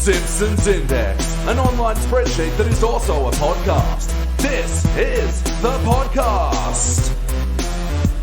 Simpsons Index, an online spreadsheet that is also a podcast. This is the podcast.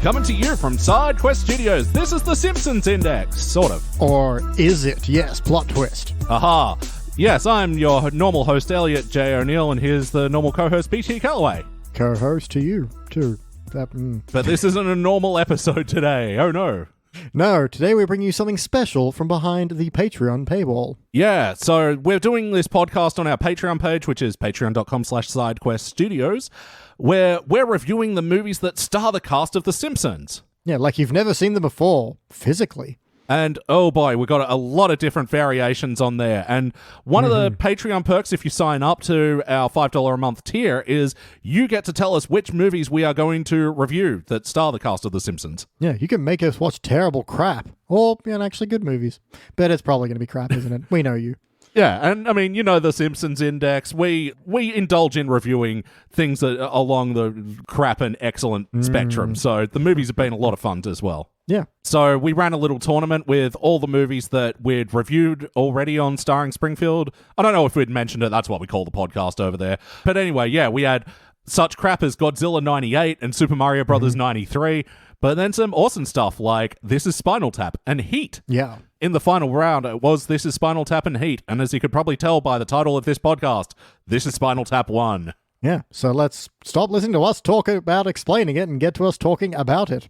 Coming to you from SideQuest Studios, this is the Simpsons Index, sort of. Or is it? Yes, plot twist. Aha. Yes, I'm your normal host, Elliot J. O'Neill, and here's the normal co-host, BT Calloway. Co-host to you, too. But this isn't a normal episode today. Oh, no. No, today we bring you something special from behind the Patreon paywall. Yeah, so we're doing this podcast on our Patreon page, which is patreon.com/SideQuestStudios, where we're reviewing the movies that star the cast of The Simpsons. Yeah, like you've never seen them before, physically. And, oh boy, we've got a lot of different variations on there. And one of the Patreon perks, if you sign up to our $5 a month tier, is you get to tell us which movies we are going to review that star the cast of The Simpsons. Yeah, you can make us watch terrible crap. Or, actually good movies. But it's probably going to be crap, isn't it? We know you. Yeah, and I mean, you know, the Simpsons Index, we indulge in reviewing things that are along the crap and excellent spectrum. So the movies have been a lot of fun as well. Yeah. So we ran a little tournament with all the movies that we'd reviewed already on Starring Springfield. I don't know if we'd mentioned it. That's what we call the podcast over there. But anyway, yeah, we had such crap as Godzilla 98 and Super Mario Brothers 93. But then some awesome stuff like This is Spinal Tap and Heat. Yeah. In the final round, it was This is Spinal Tap and Heat. And as you could probably tell by the title of this podcast, This is Spinal Tap 1. Yeah, so let's stop listening to us talk about explaining it and get to us talking about it.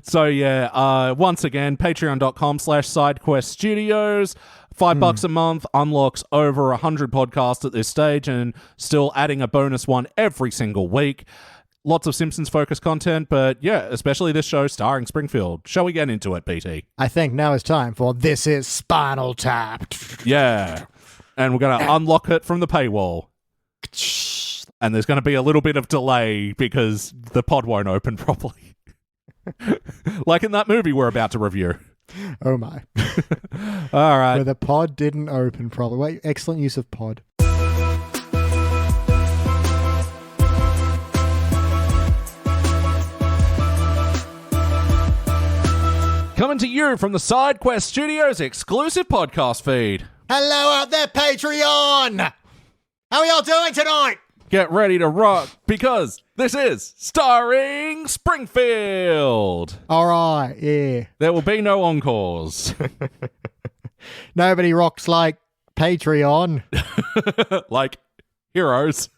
So yeah, once again, patreon.com/SideQuestStudios. $5 a month unlocks over 100 podcasts at this stage and still adding a bonus one every single week. Lots of Simpsons-focused content, but yeah, especially this show starring Springfield. Shall we get into it, BT? I think now is time for This is Spinal Tap. Yeah, and we're going to unlock it from the paywall. And there's going to be a little bit of delay because the pod won't open properly. Like in that movie we're about to review. Oh my. All right. Where the pod didn't open properly. Wait, excellent use of pod. Coming to you from the SideQuest Studios exclusive podcast feed. Hello out there, Patreon! How are y'all doing tonight? Get ready to rock because this is Starring Springfield. All right, yeah. There will be no encores. Nobody rocks like Patreon. Like heroes.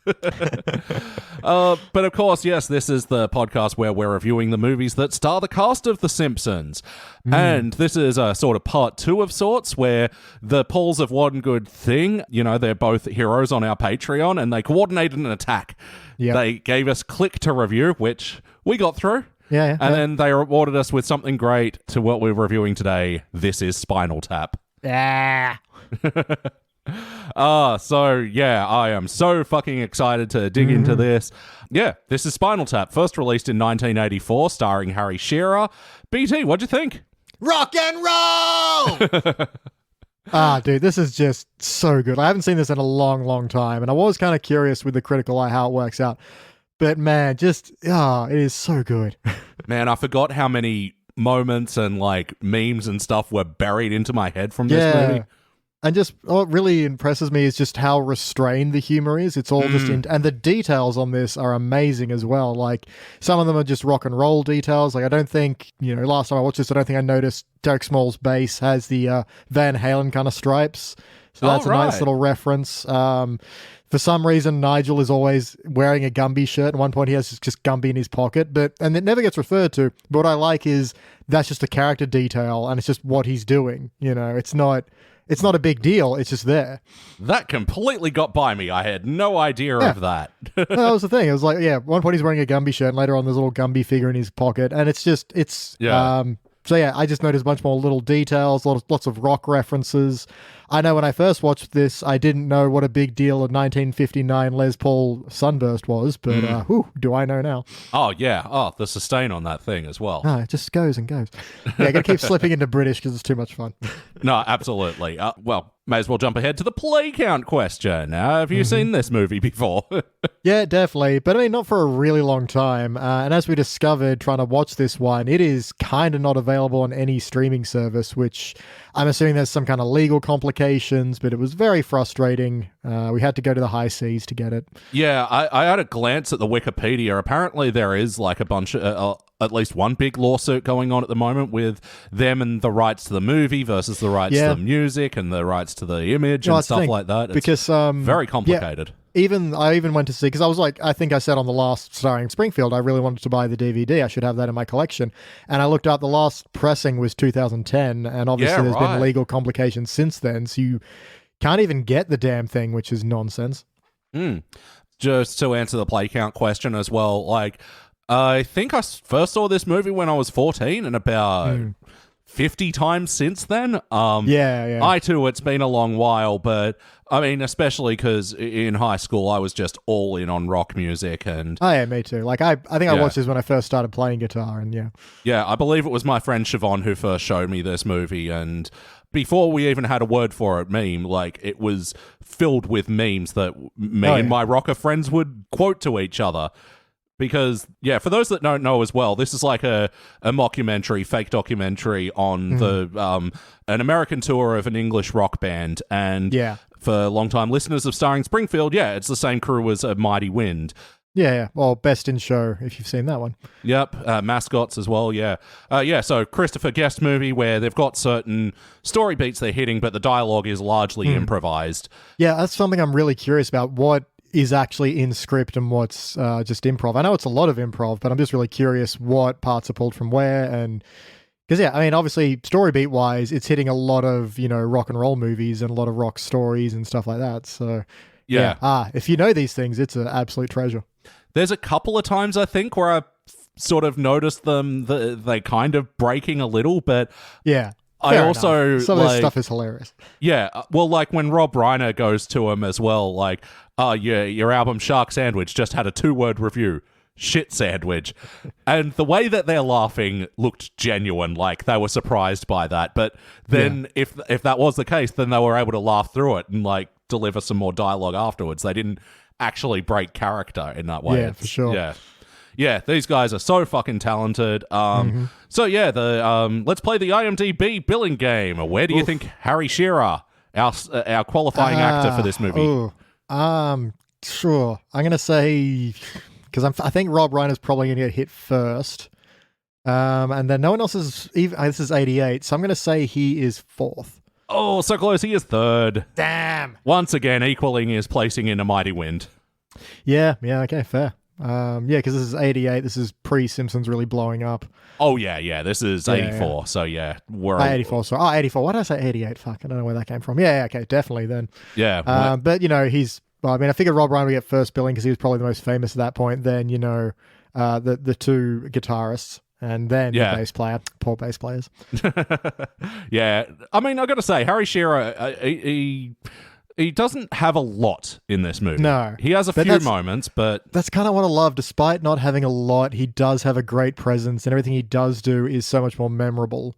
But of course, yes, this is the podcast where we're reviewing the movies that star the cast of The Simpsons. And this is a sort of part 2 of sorts where the Pauls of One Good Thing, you know, they're both heroes on our Patreon and they coordinated an attack. Yep. They gave us Click to review, which we got through. Yeah. And then they rewarded us with something great to what we're reviewing today. This is Spinal Tap. Ah. So yeah, I am so fucking excited to dig into this. Yeah, this is Spinal Tap, first released in 1984, starring Harry Shearer. BT, what'd you think? Rock and roll! Dude, this is just so good. I haven't seen this in a long, long time, and I was kind of curious with the critical eye how it works out. But man, it is so good. Man, I forgot how many moments and like memes and stuff were buried into my head from this movie. And just what really impresses me is just how restrained the humor is. It's all just and the details on this are amazing as well. Like some of them are just rock and roll details. Like I don't think, last time I watched this, I don't think I noticed Derek Small's bass has the Van Halen kind of stripes. So that's a nice little reference. For some reason, Nigel is always wearing a Gumby shirt. At one point, he has just Gumby in his pocket, and it never gets referred to. But what I like is that's just a character detail, and it's just what he's doing. It's not a big deal. It's just there. That completely got by me. I had no idea of that. That was the thing. It was like, at one point he's wearing a Gumby shirt, and later on there's a little Gumby figure in his pocket, and so yeah, I just noticed a bunch more little details, lots of rock references. I know when I first watched this, I didn't know what a big deal a 1959 Les Paul Sunburst was, but do I know now? Oh, yeah. Oh, the sustain on that thing as well. It just goes and goes. Yeah, I gotta keep slipping into British because it's too much fun. No, absolutely. Well, May as well jump ahead to the play count question. Have you seen this movie before? Yeah, definitely. But I mean, not for a really long time. And as we discovered trying to watch this one, it is kind of not available on any streaming service, which I'm assuming there's some kind of legal complications, but it was very frustrating. We had to go to the high seas to get it. Yeah, I had a glance at the Wikipedia. Apparently there is like a bunch of... at least one big lawsuit going on at the moment with them and the rights to the movie versus the rights to the music and the rights to the image and stuff like that. It's because very complicated. Yeah, I even went to see, because I was like, I think I said on the last starring Springfield, I really wanted to buy the DVD. I should have that in my collection. And I looked up, the last pressing was 2010, and obviously there's been legal complications since then, so you can't even get the damn thing, which is nonsense. Just to answer the play count question as well, like, I think I first saw this movie when I was 14, and about 50 times since then. Yeah. I too, it's been a long while, but I mean, especially because in high school I was just all in on rock music, and oh yeah, me too. Like I think I watched this when I first started playing guitar, and yeah, I believe it was my friend Siobhan who first showed me this movie, and before we even had a word for it, meme, like it was filled with memes that me and my rocker friends would quote to each other. Because, yeah, for those that don't know as well, this is like a mockumentary, fake documentary on the an American tour of an English rock band. And for long-time listeners of Starring Springfield, it's the same crew as A Mighty Wind. Yeah. Well, Best in Show, if you've seen that one. Yep. Mascots as well, so Christopher Guest movie where they've got certain story beats they're hitting, but the dialogue is largely improvised. Yeah, that's something I'm really curious about. What is actually in script and what's just improv. I know it's a lot of improv, but I'm just really curious what parts are pulled from where. And because I mean, obviously story beat wise, it's hitting a lot of, rock and roll movies and a lot of rock stories and stuff like that. So if you know these things, it's an absolute treasure. There's a couple of times I think where I sort of noticed them, they kind of breaking a little, but I also some of this stuff is hilarious. Yeah, well, like when Rob Reiner goes to him as well, like, oh yeah, your album Shark Sandwich just had a 2-word review, shit sandwich, and the way that they're laughing looked genuine, like they were surprised by that. But then if that was the case, then they were able to laugh through it and like deliver some more dialogue afterwards. They didn't actually break character in that way. Yeah, for sure. Yeah, these guys are so fucking talented. So yeah, let's play the IMDb billing game. Where do you think Harry Shearer, our qualifying actor for this movie? Sure. I'm gonna say, because I think Rob Reiner's probably gonna get hit first, and then no one else is. This is 88, so I'm gonna say he is fourth. Oh, so close. He is third. Damn. Once again, equaling his placing in A Mighty Wind. Yeah. Okay, fair. Because this is 88. This is pre-Simpsons really blowing up. Oh, yeah. This is 84. So, we're... 84, sorry. 84. Why did I say 88? Fuck, I don't know where that came from. Yeah, okay, definitely then. Yeah. But, he's... Well, I mean, I figured Rob Reiner would get first billing because he was probably the most famous at that point. Then, the two guitarists. And then the bass player. Poor bass players. Yeah. I mean, I got to say, Harry Shearer, he doesn't have a lot in this movie. No. He has a few moments, but... That's kind of what I love. Despite not having a lot, he does have a great presence, and everything he does do is so much more memorable.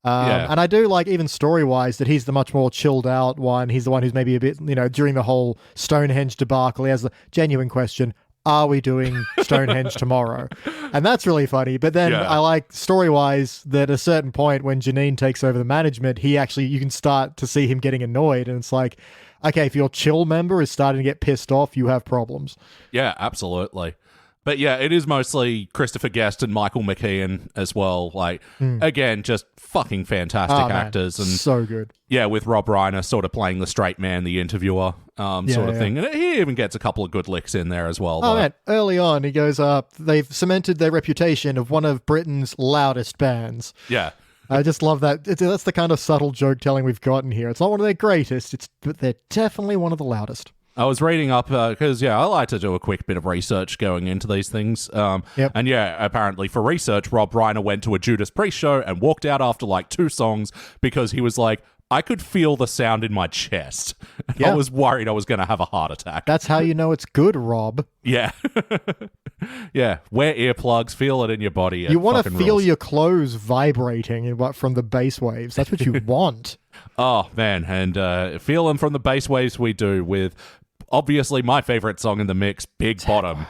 And I do like, even story-wise, that he's the much more chilled out one. He's the one who's maybe a bit, during the whole Stonehenge debacle, he has the genuine question, are we doing Stonehenge tomorrow? And that's really funny. But then I like story-wise that at a certain point when Janine takes over the management, you can start to see him getting annoyed. And it's like, okay, if your chill member is starting to get pissed off, you have problems. Yeah, absolutely. But yeah, it is mostly Christopher Guest and Michael McKean as well. Like, again, just fucking fantastic actors. And so good. Yeah, with Rob Reiner sort of playing the straight man, the interviewer sort of thing. And he even gets a couple of good licks in there as well. Oh, man. Early on, he goes up. They've cemented their reputation of one of Britain's loudest bands. Yeah. I just love that. That's the kind of subtle joke telling we've gotten here. It's not one of their greatest, but they're definitely one of the loudest. I was reading up because, I like to do a quick bit of research going into these things. And apparently for research, Rob Reiner went to a Judas Priest show and walked out after like 2 songs because he was like, I could feel the sound in my chest. Yeah. I was worried I was going to have a heart attack. That's how you know it's good, Rob. Yeah. Yeah. Wear earplugs, feel it in your body. You want to feel your clothes vibrating from the bass waves. That's what you want. Oh, man. And feel them from the bass waves we do with, obviously, my favorite song in the mix, Big Bottom.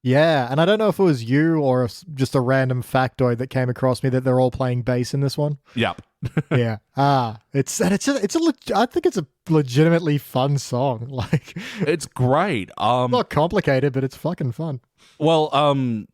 Yeah, and I don't know if it was you or just a random factoid that came across me that they're all playing bass in this one. Yep. Yeah. I think it's a legitimately fun song. Like, it's great. Not complicated, but it's fucking fun. Well,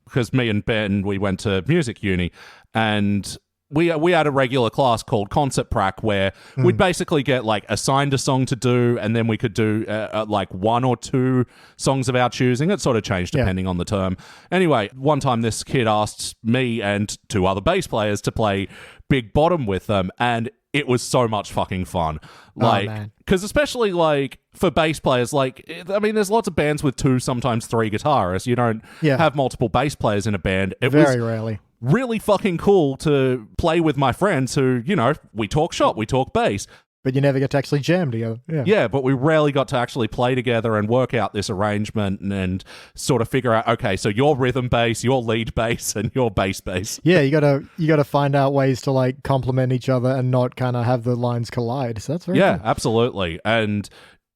because me and Ben, we went to music uni, and we had a regular class called Concert Prac where we'd basically get like assigned a song to do, and then we could do like one or two songs of our choosing. It sort of changed depending on the term. Anyway, one time this kid asked me and two other bass players to play Big Bottom with them, and it was so much fucking fun. Like, because especially like for bass players, like, I mean, there's lots of bands with 2, sometimes 3 guitarists. You don't have multiple bass players in a band. It Very rarely. Really fucking cool to play with my friends who, you know, we talk shop, we talk bass. But you never get to actually jam together. Yeah, but we rarely got to actually play together and work out this arrangement and sort of figure out, okay, so your rhythm bass, your lead bass, and your bass bass. Yeah, you gotta find out ways to like complement each other and not kind of have the lines collide. So that's very cool. Absolutely. And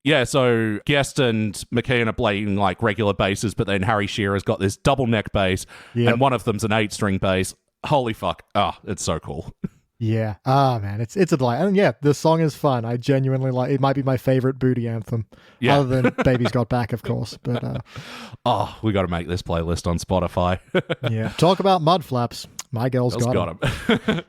yeah, so Guest and McKeon are playing like regular basses, but then Harry Shearer's got this double neck bass, and one of them's an 8-string bass. Holy fuck. Oh, it's so cool. Yeah. Man, it's a delight. And yeah, the song is fun. I genuinely like it. Might be my favorite booty anthem. Yeah. Other than Baby's Got Back, of course. But we got to make this playlist on Spotify. Yeah. Talk about mud flaps. My girl's got him.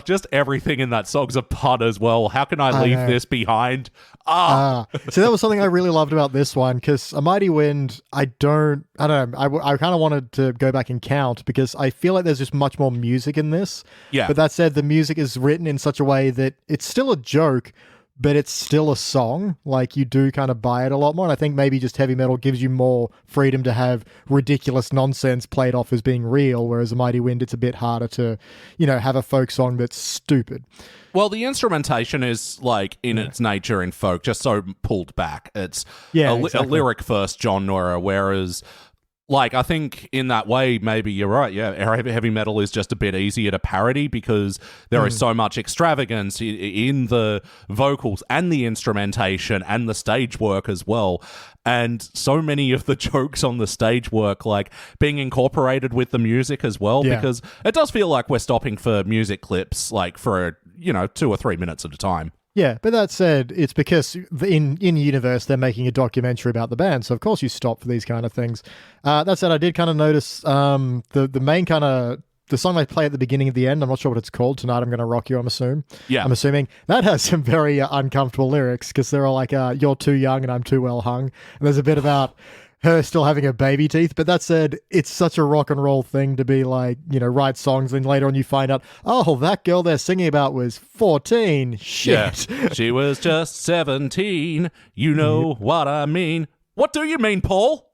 Just everything in that song's a pun as well. How can I leave this behind? So that was something I really loved about this one, because A Mighty Wind, I don't know. I kind of wanted to go back and count because I feel like there's just much more music in this. Yeah. But that said, the music is written in such a way that it's still a joke, but it's still a song. Like, you do kind of buy it a lot more. And I think maybe just heavy metal gives you more freedom to have ridiculous nonsense played off as being real, whereas A Mighty Wind, it's a bit harder to, you know, have a folk song that's stupid. Well, the instrumentation is, like, in its nature in folk, just so pulled back. It's a lyric first genre, whereas, like, I think in that way, maybe you're right. Yeah, heavy metal is just a bit easier to parody because there is so much extravagance in the vocals and the instrumentation and the stage work as well. And so many of the jokes on the stage work, like, being incorporated with the music as well, because it does feel like we're stopping for music clips, like, for, 2 or 3 minutes at a time. Yeah, but that said, it's because in universe they're making a documentary about the band, so of course you stop for these kind of things. That said, I did kind of notice the main kind of the song they play at the beginning and the end. I'm not sure what it's called. Tonight I'm Gonna Rock You. I'm assuming that has some very uncomfortable lyrics because they're all like, "You're too young and I'm too well hung." And there's a bit about her still having her baby teeth. But that said, it's such a rock and roll thing to be like, write songs and later on you find out, oh, that girl they're singing about was 14. Shit. Yeah, she was just 17. You know what I mean. What do you mean, Paul?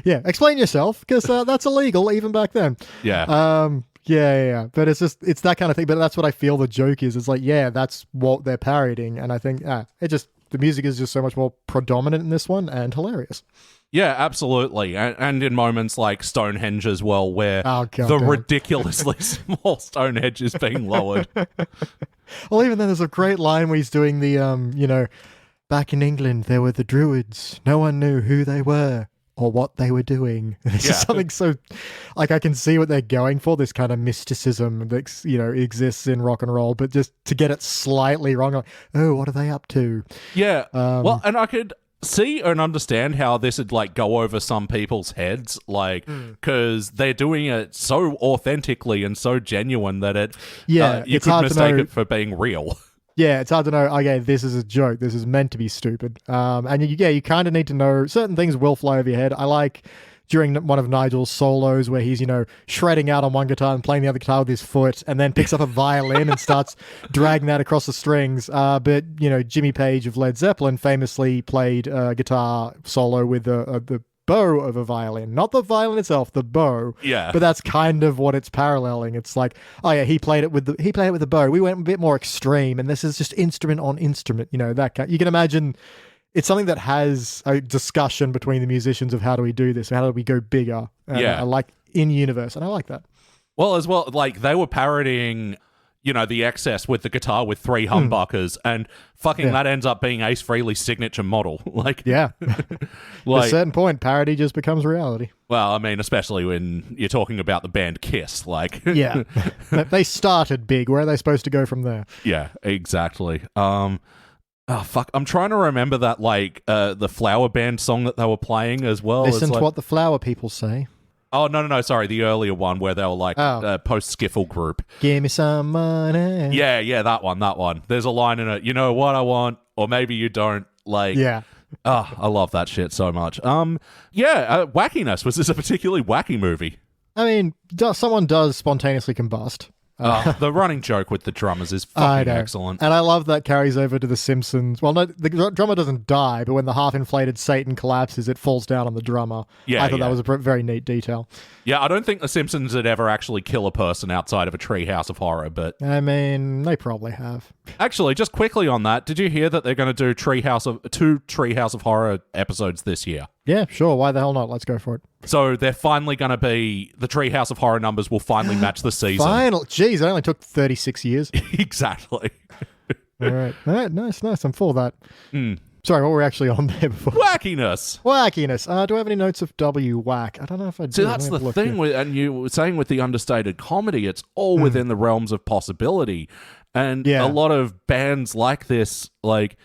Yeah, explain yourself, because that's illegal even back then. Yeah. Yeah. But it's that kind of thing. But that's what I feel the joke is. It's like, yeah, that's what they're parodying. And I think the music is just so much more predominant in this one and hilarious. Yeah, absolutely. And in moments like Stonehenge as well, where ridiculously small Stonehenge is being lowered. Well, even then there's a great line where he's doing the, back in England, there were the Druids. No one knew who they were or what they were doing. It's just something so, like, I can see what they're going for, this kind of mysticism that, exists in rock and roll, but just to get it slightly wrong, like, oh, what are they up to? Yeah. Well, and I could see and understand how this would, like, go over some people's heads, like, because they're doing it so authentically and so genuine that you could mistake it for being real. Yeah, it's hard to know, okay, this is a joke. This is meant to be stupid. And you kind of need to know certain things will fly over your head. I like during one of Nigel's solos where he's, shredding out on one guitar and playing the other guitar with his foot and then picks up a violin and starts dragging that across the strings. But, Jimmy Page of Led Zeppelin famously played a guitar solo with the bow of a violin, not the violin itself, the bow. Yeah. But that's kind of what it's paralleling. It's like, oh yeah, he played it with the bow. We went a bit more extreme, and this is just instrument on instrument. That kind. You can imagine. It's something that has a discussion between the musicians of how do we do this, how do we go bigger. I like in universe, and I like that. Well, as well, like they were parodying, the excess with the guitar with 3 humbuckers, and fucking that ends up being Ace Frehley's signature model. Like, yeah, at a certain point, parody just becomes reality. Well, I mean, especially when you're talking about the band Kiss, like, yeah, they started big. Where are they supposed to go from there? Yeah, exactly. Oh, fuck. I'm trying to remember that, like, the Flower Band song that they were playing as well. Listen to what the flower people say. Oh, no, sorry. The earlier one where they were, like, post-skiffle group. Give me some money. Yeah, that one. There's a line in it, you know what I want, or maybe you don't. Like, yeah. Oh, I love that shit so much. Wackiness. Was this a particularly wacky movie? I mean, someone does spontaneously combust. The running joke with the drummers is fucking excellent. And I love that carries over to The Simpsons. Well, no, the drummer doesn't die, but when the half-inflated Satan collapses, it falls down on the drummer. Yeah, I thought that was a very neat detail. Yeah, I don't think The Simpsons would ever actually kill a person outside of a treehouse of horror, but... I mean, they probably have. Actually, just quickly on that, did you hear that they're going to do 2 Treehouse of Horror episodes this year? Yeah, sure. Why the hell not? Let's go for it. So they're finally going to be... The Treehouse of Horror numbers will finally match the season. Jeez, it only took 36 years. Exactly. All right. Nice. I'm for that. Sorry, what were we actually on there before? Wackiness. Do I have any notes of whack? I don't know if I do. See, that's the thing, and you were saying with the understated comedy, it's all within the realms of possibility. And a lot of bands like this, like,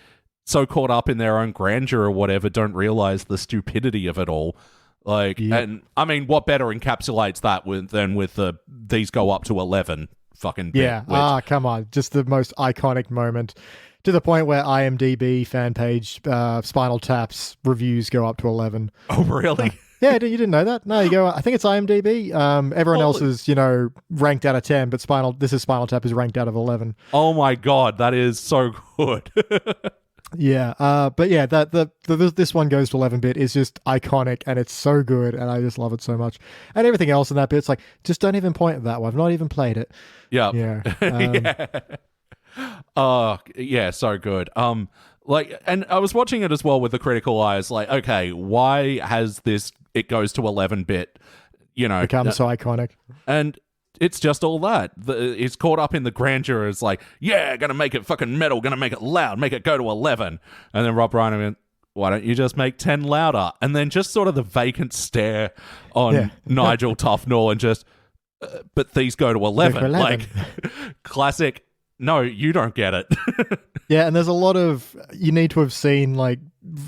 so caught up in their own grandeur or whatever, don't realize the stupidity of it all. Like, and I mean, what better encapsulates that than with the these go up to 11 fucking bit? Yeah, come on. Just the most iconic moment. To the point where IMDb fan page Spinal Tap's reviews go up to 11. Oh, really? Yeah, you didn't know that? No, you go. I think it's IMDb. Everyone else is, ranked out of 10, but Spinal Tap is ranked out of 11. Oh my god, that is so good. Yeah, but yeah, this one goes to 11-bit is just iconic, and it's so good, and I just love it so much. And everything else in that bit, it's like, just don't even point at that one. I've not even played it. Yeah. Yeah. So good. And I was watching it as well with the critical eyes, like, okay, why has it goes to 11-bit, become so iconic? And it's just all that. It's caught up in the grandeur. It's like, yeah, gonna make it fucking metal, gonna make it loud, make it go to 11. And then Rob Reiner went, why don't you just make 10 louder? And then just sort of the vacant stare on Nigel Tufnell and just, but these go to 11. Like, classic, no, you don't get it. Yeah, and there's a lot of, you need to have seen, like,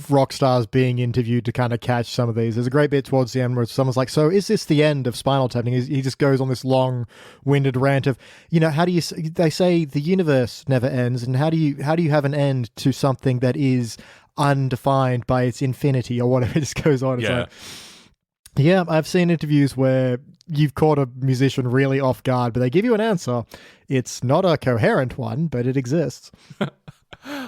rock stars being interviewed to kind of catch some of these. There's a great bit towards the end where someone's like, so is this the end of Spinal Tap? And he just goes on this long-winded rant of, how do you, they say the universe never ends, and how do you have an end to something that is undefined by its infinity or whatever? It just goes on. It's like, yeah, I've seen interviews where you've caught a musician really off guard, but they give you an answer. It's not a coherent one, but it exists.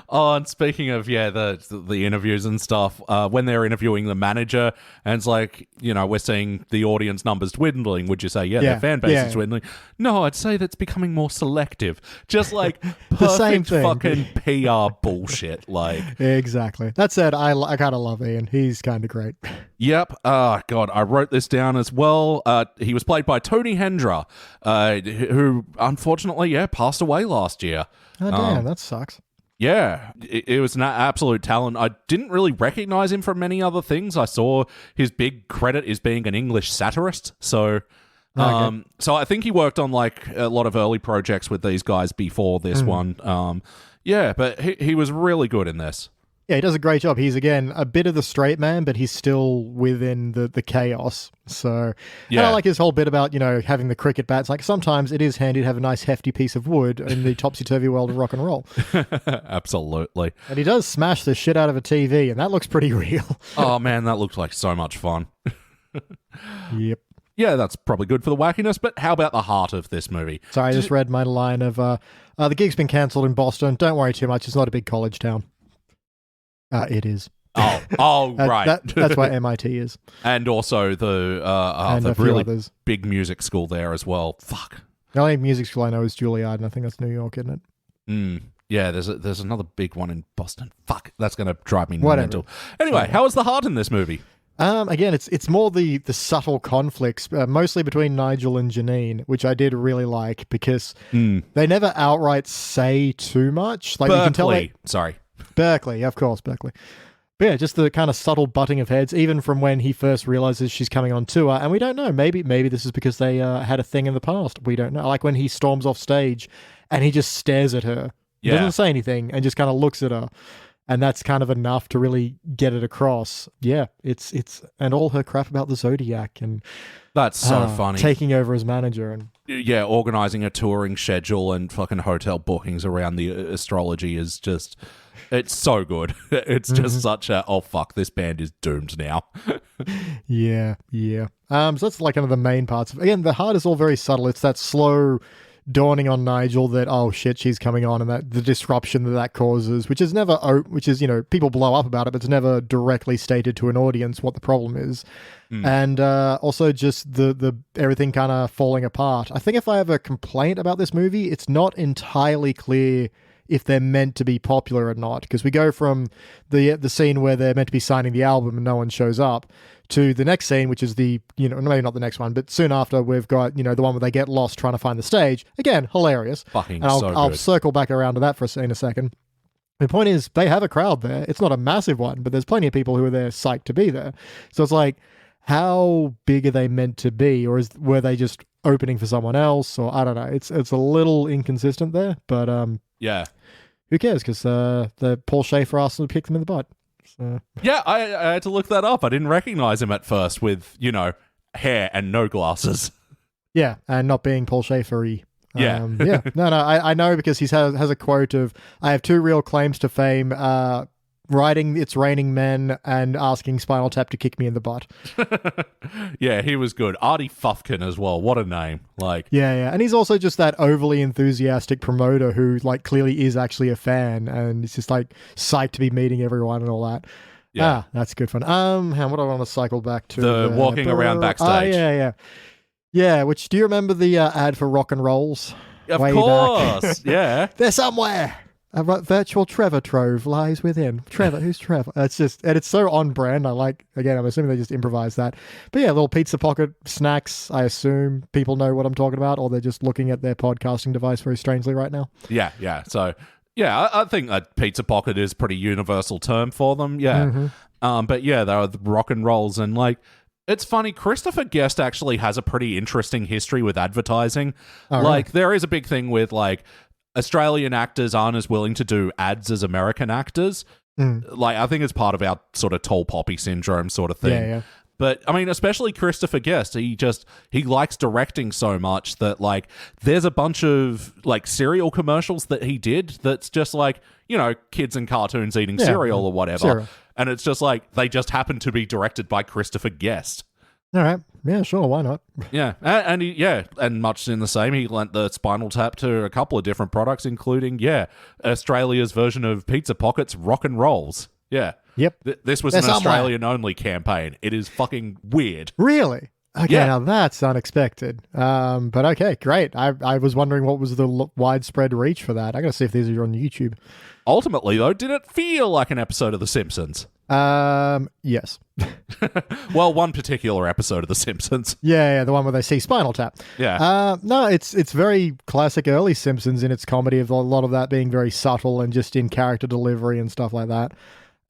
Oh, and speaking of, the interviews and stuff, when they're interviewing the manager, and it's like, we're seeing the audience numbers dwindling, would you say, their fan base is dwindling? No, I'd say that's becoming more selective. Just like perfect fucking PR bullshit. Like, exactly. That said, I kind of love Ian. He's kind of great. Yep. God, I wrote this down as well. He was played by Tony Hendra, who unfortunately, passed away last year. Oh, damn, that sucks. Yeah, it was an absolute talent. I didn't really recognize him from many other things. I saw his big credit is being an English satirist. So, so I think he worked on like a lot of early projects with these guys before this one. But he was really good in this. Yeah, he does a great job. He's, again, a bit of the straight man, but he's still within the chaos. So, and I like his whole bit about, having the cricket bats. Like, sometimes it is handy to have a nice hefty piece of wood in the topsy-turvy world of rock and roll. Absolutely. And he does smash the shit out of a TV, and that looks pretty real. Oh, man, that looks like so much fun. Yep. Yeah, that's probably good for the wackiness, but how about the heart of this movie? Sorry, I just read my line of, the gig's been cancelled in Boston. Don't worry too much. It's not a big college town. It is. Right. That's why MIT is. And also the And a few really others. big music school there as well. Fuck. The only music school I know is Juilliard, and I think that's New York, isn't it? Yeah, there's another big one in Boston. Fuck, that's going to drive me Whatever. mental. Anyway, how was the heart in this movie? Again, it's more the subtle conflicts, mostly between Nigel and Janine, which I did really like because they never outright say too much. Like you can tell Berkeley, of course, Berkeley. But yeah, just the kind of subtle butting of heads, even from when he first realizes she's coming on tour, and we don't know. Maybe this is because they had a thing in the past. We don't know. Like when he storms off stage, and he just stares at her, doesn't say anything, and just kind of looks at her. And that's kind of enough to really get it across. Yeah, it's and all her crap about the Zodiac and that's so funny. Taking over as manager and organizing a touring schedule and fucking hotel bookings around the astrology is just it's so good. It's just such a fuck, this band is doomed now. yeah. So that's like one of the main parts. Again, the heart is all very subtle. It's that slow dawning on Nigel that, oh shit, she's coming on, and that the disruption that causes, which is people blow up about it, but it's never directly stated to an audience what the problem is. And also just the everything kind of falling apart. I think if I have a complaint about this movie, it's not entirely clear if they're meant to be popular or not, because we go from the scene where they're meant to be signing the album and no one shows up to the next scene, which is maybe not the next one, but soon after we've got, the one where they get lost trying to find the stage. Again, hilarious. Fucking and so good. I'll circle back around to that in a second. The point is, they have a crowd there. It's not a massive one, but there's plenty of people who are there psyched to be there. So it's like, how big are they meant to be? Or were they just opening for someone else? Or I don't know. It's a little inconsistent there, but yeah. Who cares? Because the Paul Schaefer asked them to pick them in the butt. So. Yeah, I had to look that up. I didn't recognize him at first with, hair and no glasses. Yeah, and not being Paul Schaefer-y. Yeah. No, I know because he has a quote of, I have two real claims to fame, writing It's Raining Men and asking Spinal Tap to kick me in the butt. Yeah, he was good. Artie Fufkin as well. What a name. Yeah. And he's also just that overly enthusiastic promoter who clearly is actually a fan and it's just psyched to be meeting everyone and all that. Yeah. That's good fun. What do I want to cycle back to? The walking around backstage. Yeah, which, do you remember the ad for Rock and Rolls? Of Way course. Back? Yeah. They're somewhere. A virtual Trevor trove lies within. Trevor, who's Trevor? It's so on brand. I'm assuming they just improvised that. But yeah, little pizza pocket snacks. I assume people know what I'm talking about, or they're just looking at their podcasting device very strangely right now. Yeah. So, yeah, I think a pizza pocket is a pretty universal term for them. Yeah. But yeah, they were the rock and rolls, and it's funny, Christopher Guest actually has a pretty interesting history with advertising. There is a big thing with Australian actors aren't as willing to do ads as American actors. I think it's part of our sort of tall poppy syndrome sort of thing. Yeah. But I mean, especially Christopher Guest, he likes directing so much that there's a bunch of cereal commercials that he did that's just kids and cartoons eating cereal or whatever. Cereal. And it's just they just happen to be directed by Christopher Guest. All right. Yeah, sure. Why not? Yeah. And much in the same, he lent the Spinal Tap to a couple of different products, including, Australia's version of Pizza Pockets, Rock and Rolls. Yeah. Yep. This was an Australian-only campaign. It is fucking weird. Really? Okay, Yeah. now that's unexpected. But okay, great. I was wondering what was the widespread reach for that. I gotta see if these are on YouTube. Ultimately, though, did it feel like an episode of The Simpsons? Yes. Well, one particular episode of The Simpsons. Yeah, the one where they see Spinal Tap. Yeah. No, it's very classic early Simpsons in its comedy, of a lot of that being very subtle and just in character delivery and stuff like that.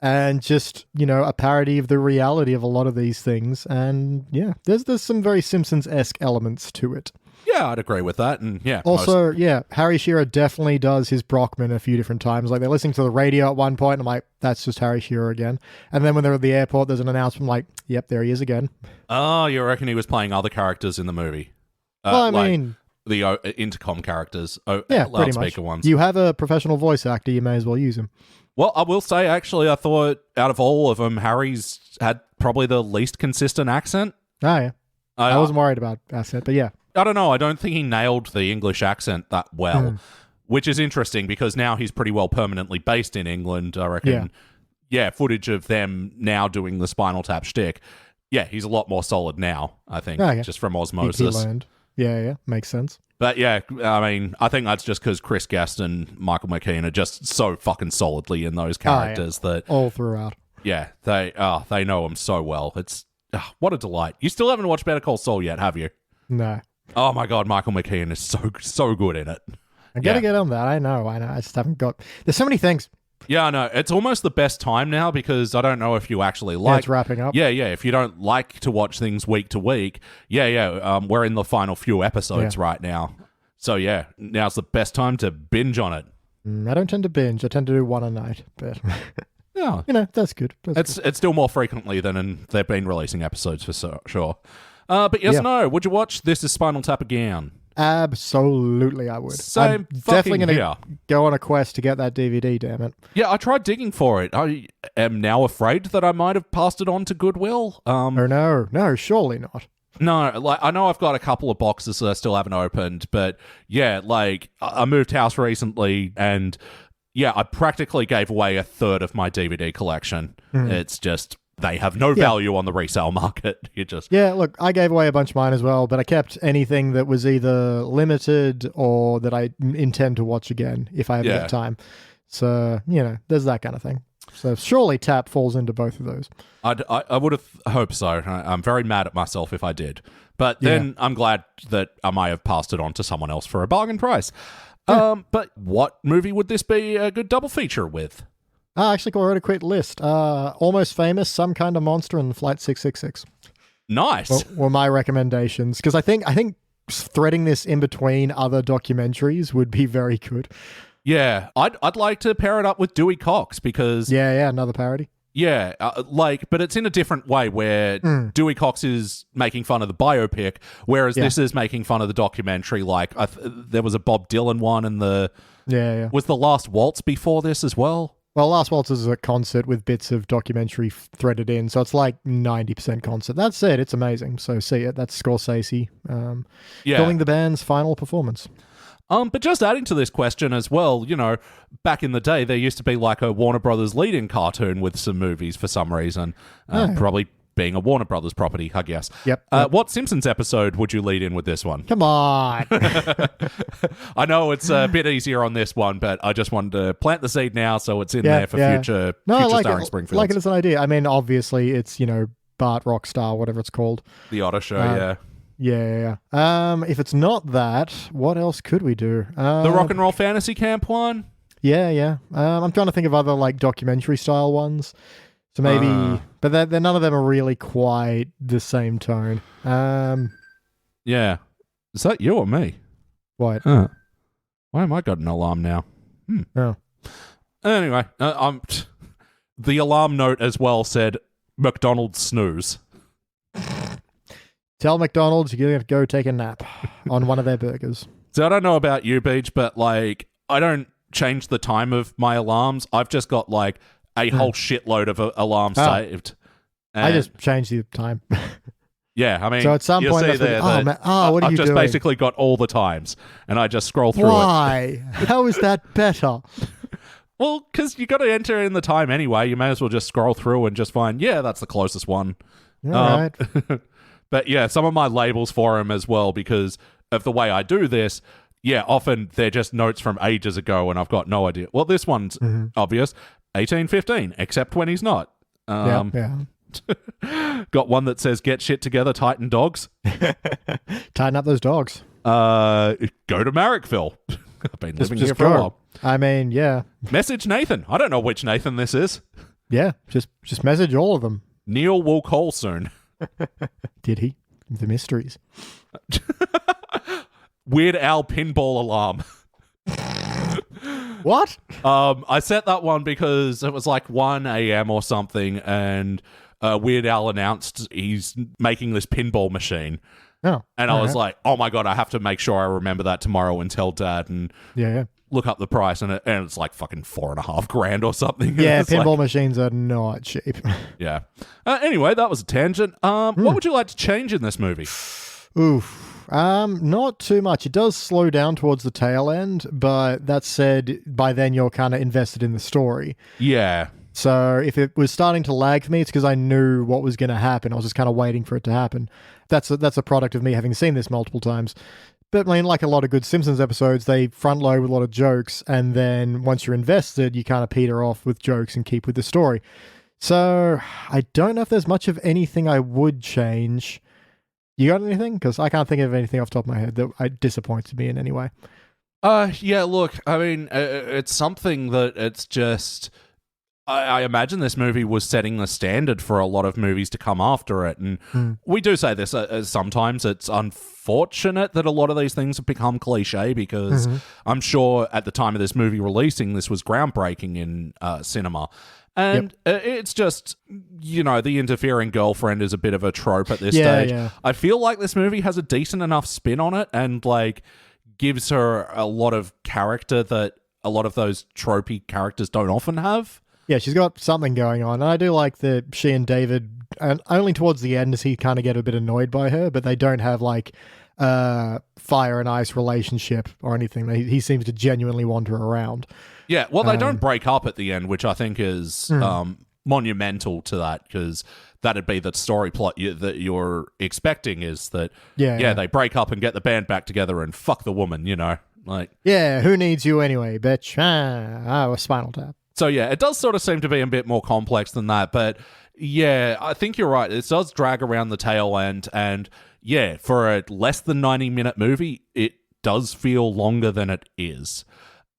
And just, a parody of the reality of a lot of these things. And yeah, there's some very Simpsons-esque elements to it. Yeah, I'd agree with that. And yeah. Also, Harry Shearer definitely does his Brockman a few different times. They're listening to the radio at one point, and I'm like, that's just Harry Shearer again. And then when they're at the airport, there's an announcement like, yep, there he is again. Oh, you reckon he was playing other characters in the movie? Well, I mean... the intercom characters, loudspeaker ones. You have a professional voice actor, you may as well use him. Well, I will say, actually, I thought out of all of them, Harry's had probably the least consistent accent. Oh, yeah. I wasn't worried about accent, but yeah. I don't know. I don't think he nailed the English accent that well, which is interesting because now he's pretty well permanently based in England. I reckon footage of them now doing the Spinal Tap shtick, yeah, he's a lot more solid now, I think, just from He osmosis. learned. Yeah, makes sense. But yeah, I mean, I think that's just because Chris Guest and Michael McKean are just so fucking solidly in those characters that all throughout. Yeah, they know him so well. It's what a delight. You still haven't watched Better Call Saul yet, have you? No. Oh my god, Michael McKean is so good in it. I gotta get on that. I know. I just haven't got. There's so many things. Yeah, I know. It's almost the best time now because I don't know if you actually like. It's wrapping up. Yeah. If you don't like to watch things week to week, we're in the final few episodes right now. So yeah, now's the best time to binge on it. I don't tend to binge. I tend to do one a night, but yeah, that's good. It's still more frequently than they've been releasing episodes for sure. But yes, no. Would you watch This Is Spinal Tap again? Absolutely, I would. Same. I'm definitely going to go on a quest to get that DVD. Damn it! Yeah, I tried digging for it. I am now afraid that I might have passed it on to Goodwill. Oh no, surely not. No, like I know I've got a couple of boxes that I still haven't opened, but yeah, like I moved house recently, and yeah, I practically gave away a third of my DVD collection. It's just. They have no value on the resale market. Look, I gave away a bunch of mine as well, but I kept anything that was either limited or that I intend to watch again if I ever get time. So, there's that kind of thing. So surely Tap falls into both of those. I would have hoped so. I'm very mad at myself if I did. But then I'm glad that I might have passed it on to someone else for a bargain price. But what movie would this be a good double feature with? I actually wrote a quick list. Almost Famous, Some Kind of Monster, and Flight 666. Nice. Were my recommendations, because I think threading this in between other documentaries would be very good. Yeah, I'd like to pair it up with Dewey Cox because another parody. Yeah, but it's in a different way where Dewey Cox is making fun of the biopic, whereas this is making fun of the documentary. Like there was a Bob Dylan one, and was the Last Waltz before this as well. Well, Last Waltz is a concert with bits of documentary threaded in, so it's like 90% concert. That's it. It's amazing. So see it. That's Scorsese filming the band's final performance. But just adding to this question as well, back in the day, there used to be like a Warner Brothers lead-in cartoon with some movies for some reason. Probably being a Warner Brothers property, I guess. Yep. What Simpsons episode would you lead in with this one? Come on. I know it's a bit easier on this one, but I just wanted to plant the seed now so it's in there for future starring Springfield. Like it as an idea. I mean, obviously, it's, Bart Rockstar, whatever it's called. The Otter Show, Yeah. If it's not that, what else could we do? The Rock and Roll Fantasy Camp one? Yeah. I'm trying to think of other like documentary style ones. So maybe, but none of them are really quite the same tone. Yeah. Is that you or me? What? Why am I got an alarm now? Oh. Anyway, the alarm note as well said McDonald's snooze. Tell McDonald's you're going to go take a nap on one of their burgers. So I don't know about you, Beach, but like I don't change the time of my alarms. I've just got like a whole shitload of alarms saved. I just changed the time. Yeah, I mean, so at some point, what are I've you just doing? basically got all the times, and I just scroll through it. Why? How is that better? Well, because you got to enter in the time anyway. You may as well just scroll through and just find, that's the closest one. All right. But yeah, some of my labels for him as well, because of the way I do this, often they're just notes from ages ago, and I've got no idea. Well, this one's obvious. 1815, except when he's not. Yeah. Got one that says, get shit together, Titan dogs. Tighten up those dogs. Go to Marrickville. I've been living here for a while. I mean, yeah. Message Nathan. I don't know which Nathan this is. Yeah, just message all of them. Neil will call soon. Did he? The mysteries. Weird Al pinball alarm. What? I set that one because it was like 1 a.m. or something, and Weird Al announced he's making this pinball machine. Oh, and I was like, oh my God, I have to make sure I remember that tomorrow and tell Dad and look up the price. And it's like fucking $4,500 or something. Yeah, pinball machines are not cheap. Yeah. Anyway, that was a tangent. What would you like to change in this movie? Oof. Not too much. It does slow down towards the tail end, but that said, by then you're kind of invested in the story. Yeah. So if it was starting to lag for me, it's because I knew what was going to happen. I was just kind of waiting for it to happen. That's a product of me having seen this multiple times. But I mean, like a lot of good Simpsons episodes, they front load with a lot of jokes, and then once you're invested, you kind of peter off with jokes and keep with the story. So I don't know if there's much of anything I would change. You got anything? Because I can't think of anything off the top of my head that disappointed me in any way. Yeah, look, I mean, it's something that it's just... I imagine this movie was setting the standard for a lot of movies to come after it. And we do say this sometimes. It's unfortunate that a lot of these things have become cliche because I'm sure at the time of this movie releasing, this was groundbreaking in cinema. And it's just, the interfering girlfriend is a bit of a trope at this stage. Yeah. I feel like this movie has a decent enough spin on it and, gives her a lot of character that a lot of those tropey characters don't often have. Yeah, she's got something going on. And I do like that she and David, and only towards the end does he kind of get a bit annoyed by her, but they don't have fire and ice relationship or anything. He seems to genuinely want her around. Yeah, well, they don't break up at the end, which I think is monumental to that, because that'd be the story plot that you're expecting is that, they break up and get the band back together and fuck the woman, Yeah, who needs you anyway, bitch? A Spinal Tap. So, yeah, it does sort of seem to be a bit more complex than that. But, yeah, I think you're right. It does drag around the tail end. And, yeah, for a less than 90-minute movie, it does feel longer than it is.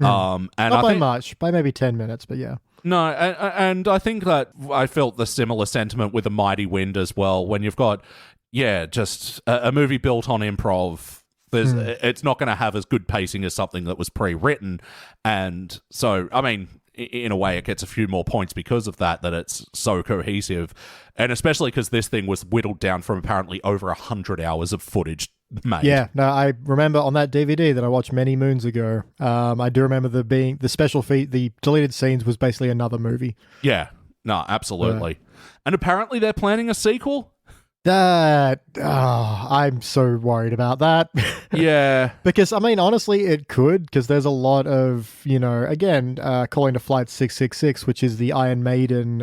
And Not by much. By maybe 10 minutes, but yeah. No, and I think that I felt the similar sentiment with A Mighty Wind as well. When you've got, just a movie built on improv, it's not going to have as good pacing as something that was pre-written. And so, I mean... in a way, it gets a few more points because of that it's so cohesive. And especially because this thing was whittled down from apparently over 100 hours of footage made. Yeah, no, I remember on that DVD that I watched many moons ago, I do remember the special feat, the deleted scenes was basically another movie. Yeah, no, absolutely. And apparently they're planning a sequel? I'm so worried about that. Yeah. Because, I mean, honestly, it could, because there's a lot of, again, calling to Flight 666, which is the Iron Maiden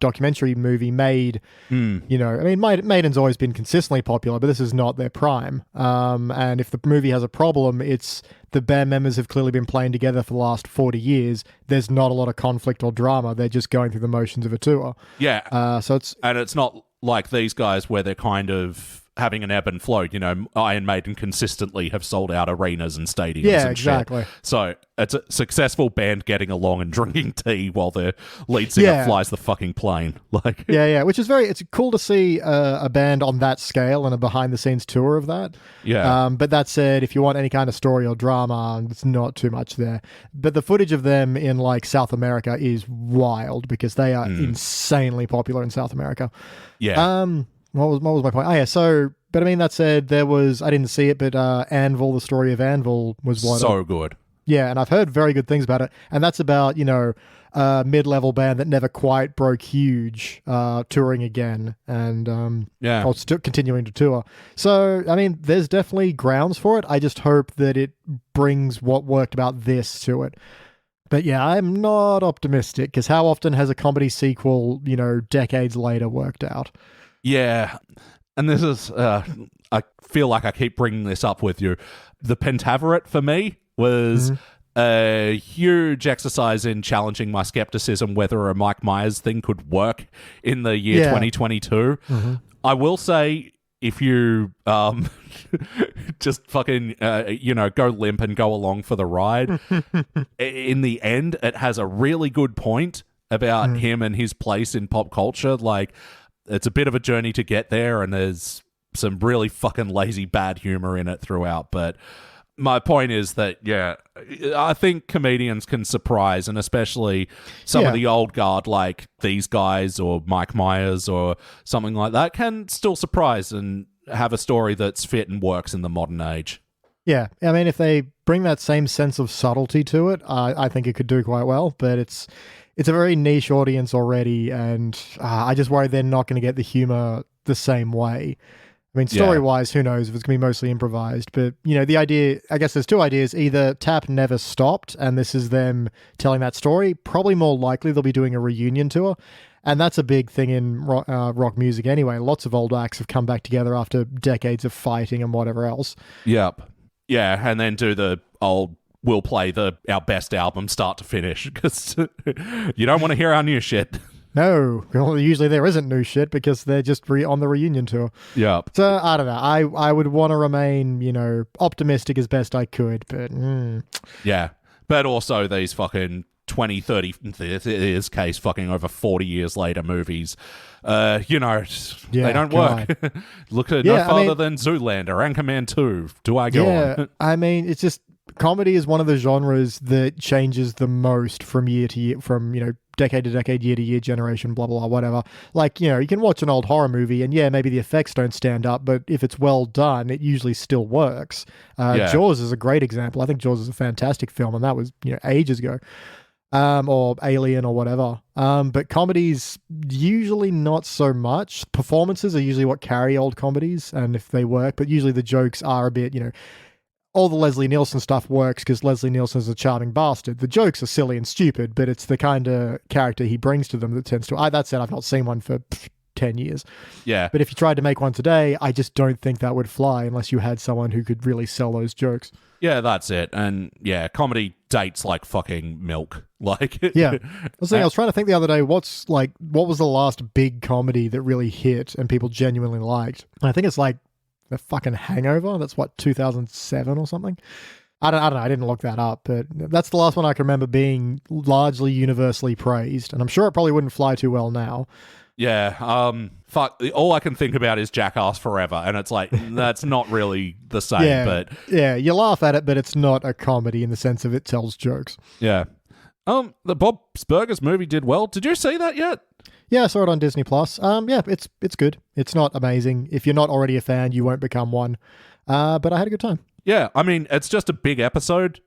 documentary movie made, I mean, Maiden's always been consistently popular, but this is not their prime. And if the movie has a problem, it's the band members have clearly been playing together for the last 40 years. There's not a lot of conflict or drama. They're just going through the motions of a tour. Yeah. So it's... And it's not like these guys where they're kind of having an ebb and flow. Iron Maiden consistently have sold out arenas and stadiums and exactly. shit. So it's a successful band getting along and drinking tea while their lead singer flies the fucking plane. Which is it's cool to see a band on that scale and a behind-the-scenes tour of that. Yeah. But that said, if you want any kind of story or drama, it's not too much there. But the footage of them in South America is wild because they are insanely popular in South America. Yeah. What was my point? Oh, yeah. So, but I mean, that said, I didn't see it, but Anvil, the story of Anvil was one. So good. Yeah, and I've heard very good things about it. And that's about, a mid-level band that never quite broke huge, touring again and or continuing to tour. So, I mean, there's definitely grounds for it. I just hope that it brings what worked about this to it. But yeah, I'm not optimistic because how often has a comedy sequel, decades later worked out? Yeah. And this is, I feel like I keep bringing this up with you. The Pentaveret for me was a huge exercise in challenging my skepticism whether a Mike Myers thing could work in the year 2022. I will say, if you just fucking, go limp and go along for the ride, in the end, it has a really good point about him and his place in pop culture. It's a bit of a journey to get there, and there's some really fucking lazy bad humor in it throughout. But my point is that, I think comedians can surprise, and especially some of the old guard like these guys or Mike Myers or something like that can still surprise and have a story that's fit and works in the modern age. Yeah, I mean, if they bring that same sense of subtlety to it, I think it could do quite well, but it's a very niche audience already, and I just worry they're not going to get the humor the same way. I mean, story-wise, who knows if it's going to be mostly improvised. But, the idea, I guess there's two ideas. Either Tap never stopped, and this is them telling that story. Probably more likely they'll be doing a reunion tour. And that's a big thing in rock music anyway. Lots of old acts have come back together after decades of fighting and whatever else. Yep. Yeah, and then do the old, we'll play our best album start to finish, because you don't want to hear our new shit. No, well, usually there isn't new shit because they're just on the reunion tour. Yep. So, I don't know. I would want to remain, optimistic as best I could, but... Yeah, but also these fucking 20, 30, in this case, fucking over 40 years later movies, they don't work. Look at No Farther Than Zoolander, Anchorman 2. Do I go on? I mean, it's just... Comedy is one of the genres that changes the most from year to year, from, decade to decade, year to year, generation, blah, blah, blah, whatever. Like, you can watch an old horror movie and maybe the effects don't stand up, but if it's well done, it usually still works. Jaws is a great example. I think Jaws is a fantastic film, and that was, ages ago. Or Alien or whatever. But comedies, usually not so much. Performances are usually what carry old comedies, and if they work, but usually the jokes are a bit, all the Leslie Nielsen stuff works because Leslie Nielsen's a charming bastard. The jokes are silly and stupid, but it's the kind of character he brings to them that tends to... That said, I've not seen one for 10 years. Yeah. But if you tried to make one today, I just don't think that would fly unless you had someone who could really sell those jokes. Yeah, that's it. And comedy dates like fucking milk. Like, yeah. I was trying to think the other day, what was the last big comedy that really hit and people genuinely liked? And I think it's like The fucking Hangover. That's 2007 or something. I don't know. I didn't look that up, but that's the last one I can remember being largely universally praised. And I'm sure it probably wouldn't fly too well now. Yeah. Fuck. All I can think about is Jackass Forever, and it's like that's not really the same. Yeah, but yeah, you laugh at it, but it's not a comedy in the sense of it tells jokes. Yeah. The Bob's Burgers movie did well. Did you see that yet? Yeah, I saw it on Disney Plus. Yeah, it's good. It's not amazing. If you're not already a fan, you won't become one. But I had a good time. Yeah, I mean, it's just a big episode.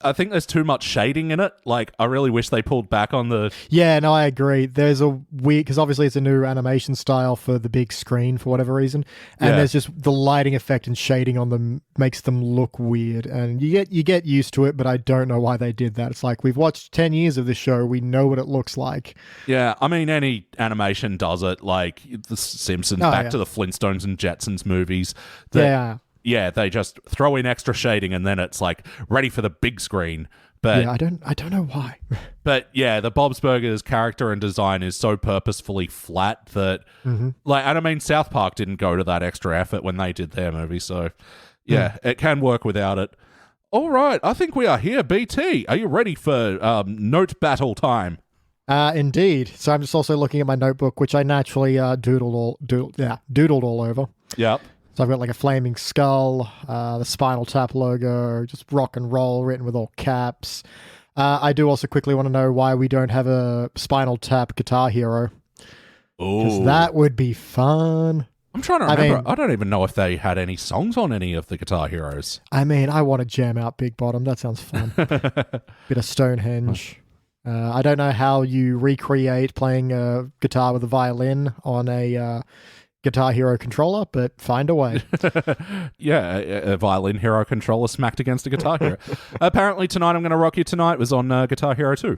I think there's too much shading in it. Like, I really wish they pulled back on the... Yeah, no, I agree. There's a weird... Because obviously it's a new animation style for the big screen for whatever reason. And there's just the lighting effect and shading on them makes them look weird. And you get used to it, but I don't know why they did that. It's like, we've watched 10 years of this show. We know what it looks like. Yeah, I mean, any animation does it. Like, The Simpsons, to the Flintstones and Jetsons movies. Yeah, they just throw in extra shading and then it's like ready for the big screen. But yeah, I don't know why. But yeah, the Bob's Burgers character and design is so purposefully flat that and I mean South Park didn't go to that extra effort when they did their movie, so yeah, it can work without it. All right, I think we are here. BT, are you ready for note battle time? Indeed. So I'm just also looking at my notebook, which I naturally doodled all over. Yep. So I've got like a flaming skull, the Spinal Tap logo, just rock and roll written with all caps. I do also quickly want to know why we don't have a Spinal Tap Guitar Hero. Because that would be fun. I'm trying to remember. I don't even know if they had any songs on any of the Guitar Heroes. I mean, I want to jam out Big Bottom. That sounds fun. Bit of Stonehenge. I don't know how you recreate playing a guitar with a violin on a... Guitar Hero controller, but find a way. Yeah, a Violin Hero controller smacked against a Guitar Hero. Apparently Tonight I'm Gonna Rock You Tonight was on Guitar Hero 2.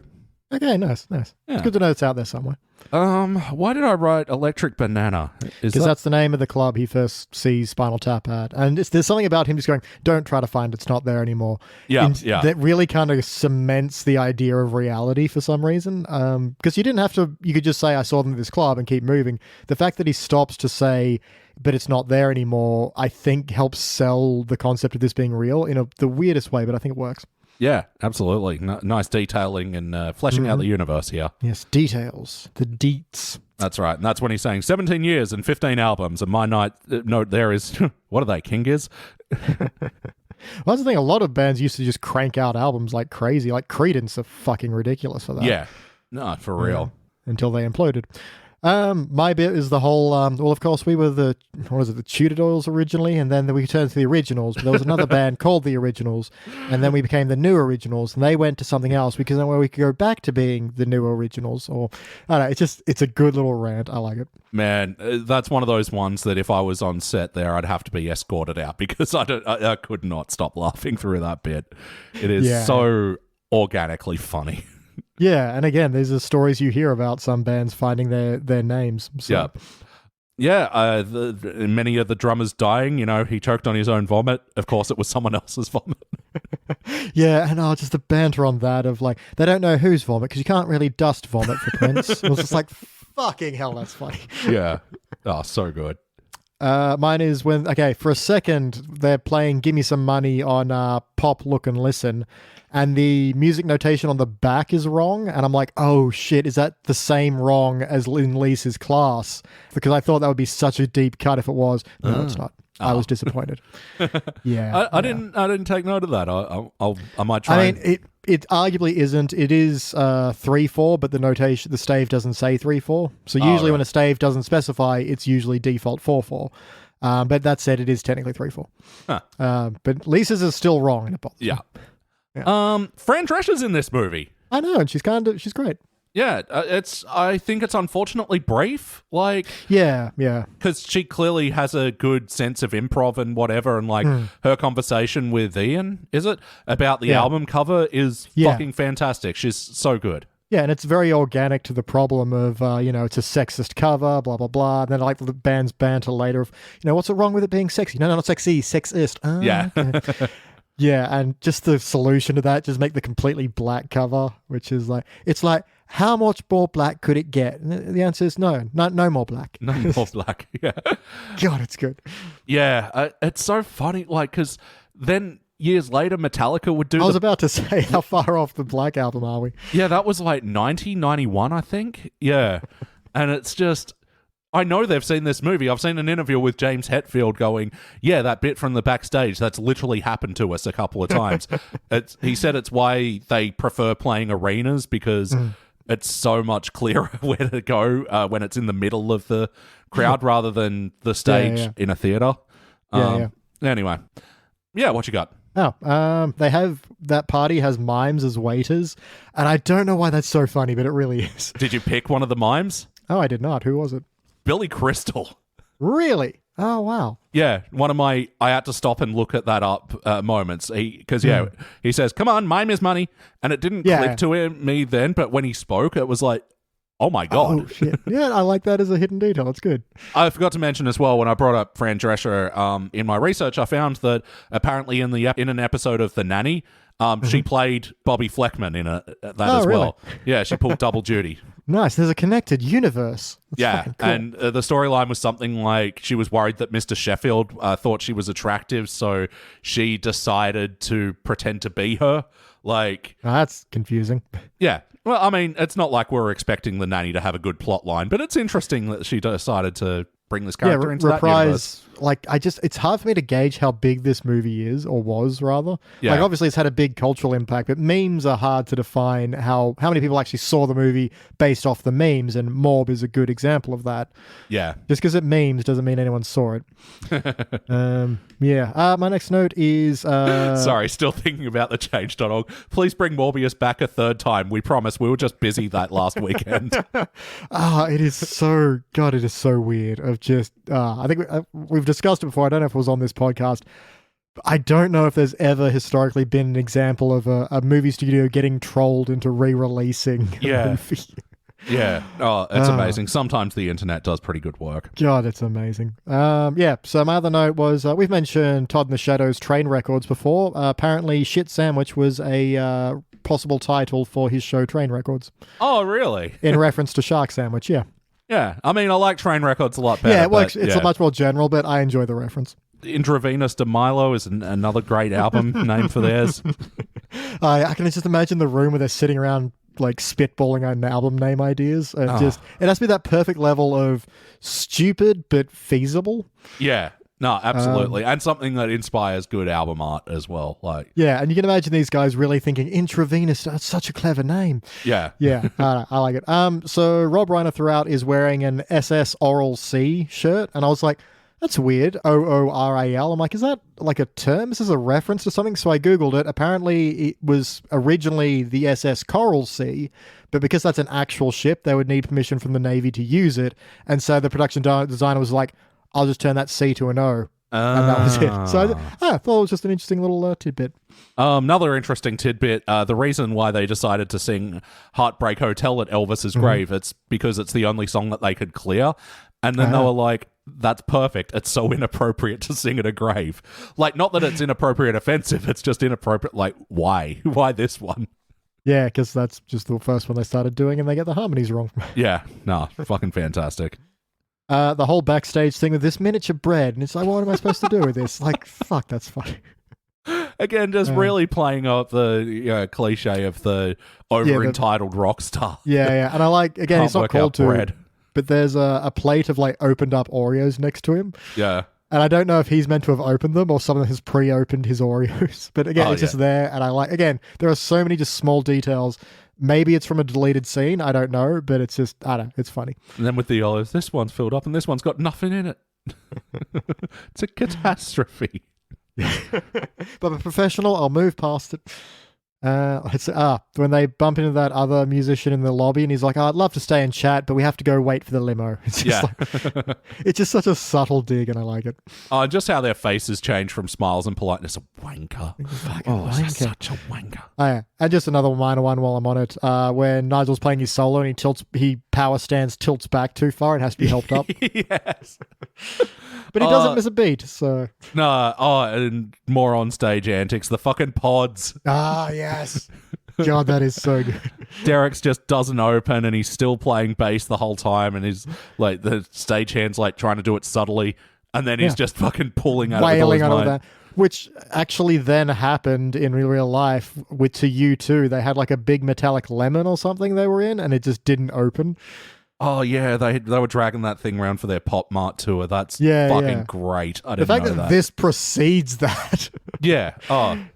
Okay, nice. Yeah. It's good to know it's out there somewhere. Why did I write Electric Banana? Because that's the name of the club he first sees Spinal Tap at. And there's something about him just going, don't try to find it, it's not there anymore. Yeah. That really kind of cements the idea of reality for some reason. Because you didn't have to, you could just say, I saw them at this club and keep moving. The fact that he stops to say, but it's not there anymore, I think helps sell the concept of this being real in the weirdest way, but I think it works. Yeah, absolutely. Nice detailing and fleshing out the universe here. Yes, details. The deets. That's right. And that's when he's saying 17 years and 15 albums. And my note there is, what are they, King Gears? Well, that's the thing. A lot of bands used to just crank out albums like crazy. Like Creedence are fucking ridiculous for that. Yeah. No, for real. Until they imploded. My bit is the whole, well, of course, we were the Tudors originally, and then we turned to the Originals. But there was another band called the Originals, and then we became the New Originals, and they went to something else because then we could go back to being the New Originals. Or, I don't know, it's a good little rant. I like it. Man, that's one of those ones that if I was on set there, I'd have to be escorted out because I could not stop laughing through that bit. It is so organically funny. Yeah, and again, these are stories you hear about some bands finding their names. So. Yeah. Many of the drummers dying, he choked on his own vomit. Of course, it was someone else's vomit. Yeah, and just the banter on that of like, they don't know whose vomit because you can't really dust vomit for Prince. It was just like, fucking hell, that's funny. Yeah. Oh, so good. Mine is for a second, they're playing Gimme Some Money on Pop, Look and Listen, and the music notation on the back is wrong, and I'm like, oh shit, is that the same wrong as in Lisa's Class? Because I thought that would be such a deep cut if it was. No, it's not. I was disappointed. Yeah. I didn't take note of that. I might try. I mean, it arguably isn't. It is 3/4, but the stave doesn't say 3/4. So usually when a stave doesn't specify, it's usually default 4/4. But that said, it is technically 3/4. Huh. But Lisa's is still wrong in a box. Yeah. Fran Drescher's in this movie. I know, and she's great. Yeah, I think it's unfortunately brief, yeah, because she clearly has a good sense of improv and whatever, and her conversation with Ian, is it, about the album cover is fucking fantastic. She's so good. Yeah, and it's very organic to the problem of, it's a sexist cover, blah, blah, blah. And then I like the band's banter later of, what's wrong with it being sexy? No, not sexy, sexist. Yeah. Okay. Yeah, and just the solution to that, just make the completely black cover, which is it's like, how much more black could it get? And the answer is no more black. No more black, yeah. God, it's good. Yeah, it's so funny, because then years later, Metallica would do I was about to say, how far off the Black Album are we? Yeah, that was 91, I think. Yeah, and it's just... I know they've seen this movie. I've seen an interview with James Hetfield going, yeah, that bit from the backstage, that's literally happened to us a couple of times. He said it's why they prefer playing arenas because it's so much clearer where to go when it's in the middle of the crowd rather than the stage in a theater. Anyway. Yeah, what you got? They have, that party has mimes as waiters, and I don't know why that's so funny, but it really is. Did you pick one of the mimes? Oh, I did not. Who was it? Billy Crystal. Really? Oh, wow. Yeah, one of my, I had to stop and look at that up moments. He says, come on, mime is money. And it didn't click to me then, but when he spoke, it was like, oh my God. Oh, shit. Yeah, I like that as a hidden detail. It's good. I forgot to mention as well, when I brought up Fran Drescher in my research, I found that apparently in an episode of The Nanny, she played Bobby Fleckman in that as really? well. Yeah, she pulled double duty. Nice. There's a connected universe. That's cool. And the storyline was something like she was worried that Mr. Sheffield thought she was attractive, so she decided to pretend to be her. That's confusing. Yeah. Well, I mean, it's not like we're expecting The Nanny to have a good plot line, but it's interesting that she decided to bring this character into that universe. It's hard for me to gauge how big this movie is, or was rather. Yeah. Obviously it's had a big cultural impact, but memes are hard to define how many people actually saw the movie based off the memes, and Morb is a good example of that. Yeah. Just because it memes doesn't mean anyone saw it. My next note is... Sorry, still thinking about the change.org. Please bring Morbius back a third time. We promise. We were just busy that last weekend. It is so... God, it is so weird. Of just... I think we've discussed it before. I don't know if it was on this podcast. I don't know if there's ever historically been an example of a movie studio getting trolled into re-releasing a movie. Yeah. Oh, it's amazing. Sometimes the internet does pretty good work. God, it's amazing. So my other note was, we've mentioned Todd in the Shadows Train Records before. Apparently Shit Sandwich was a possible title for his show Train Records. Oh, really? In reference to Shark Sandwich, yeah. Yeah, I mean, I like Train Records a lot better. Yeah, it works. It's a much more general, but I enjoy the reference. Intravenous de Milo is another great album name for theirs. I can just imagine the room where they're sitting around spitballing on album name ideas. It has to be that perfect level of stupid but feasible. Yeah. No, absolutely. And something that inspires good album art as well. Like, Yeah, and you can imagine these guys really thinking intravenous. That's such a clever name. yeah. Yeah, I like it. So Rob Reiner throughout is wearing an SS Oral C shirt, and I was like, that's weird. OORAL. I'm like, is that like a term? This is a reference to something. So I googled it. Apparently, it was originally the SS Coral Sea, but because that's an actual ship, they would need permission from the Navy to use it. And so the production designer was like, I'll just turn that C to an O. And that was it. So I thought it was just an interesting little tidbit. Another interesting tidbit, the reason why they decided to sing Heartbreak Hotel at Elvis's grave, it's because it's the only song that they could clear. And then they were like, that's perfect. It's so inappropriate to sing at a grave. Like, not that it's inappropriate offensive, it's just inappropriate. Like, why? Why this one? Yeah, because that's just the first one they started doing, and they get the harmonies wrong. Yeah, nah, fucking fantastic. The whole backstage thing with this miniature bread, and it's like, what am I supposed to do with this? Like, fuck, that's funny. Again, just really playing up the cliche of the over-entitled rock star. Yeah, and I like, again, Can't it's not work called out to, bread. but there's a plate of like opened up Oreos next to him. Yeah. And I don't know if he's meant to have opened them or someone has pre-opened his Oreos. But again, it's just there, and I like, again, there are so many just small details. Maybe it's from a deleted scene, I don't know, but it's just, I don't know, it's funny. And then with the olives, this one's filled up and this one's got nothing in it. It's a catastrophe. But a professional, I'll move past it. It's when they bump into that other musician in the lobby, and he's like, I'd love to stay and chat, but we have to go wait for the limo. It's just like, it's just such a subtle dig, and I like it. Just how their faces change from smiles and politeness. A wanker. That's such a wanker. Oh, yeah. And just another minor one while I'm on it, when Nigel's playing his solo and he power stands, tilts back too far and has to be helped up. Yes. But he doesn't miss a beat, so... No, and more on stage antics. The fucking pods. Ah, yes. God, that is so good. Derek's just doesn't open and he's still playing bass the whole time, and he's like, the stagehand's like trying to do it subtly, and then he's just fucking pulling out wailing of out of that. Which actually then happened in real life to U2. They had like a big metallic lemon or something they were in, and it just didn't open. Oh yeah, they were dragging that thing around for their Pop Mart tour. That's fucking great. I didn't know that. The fact that this precedes that,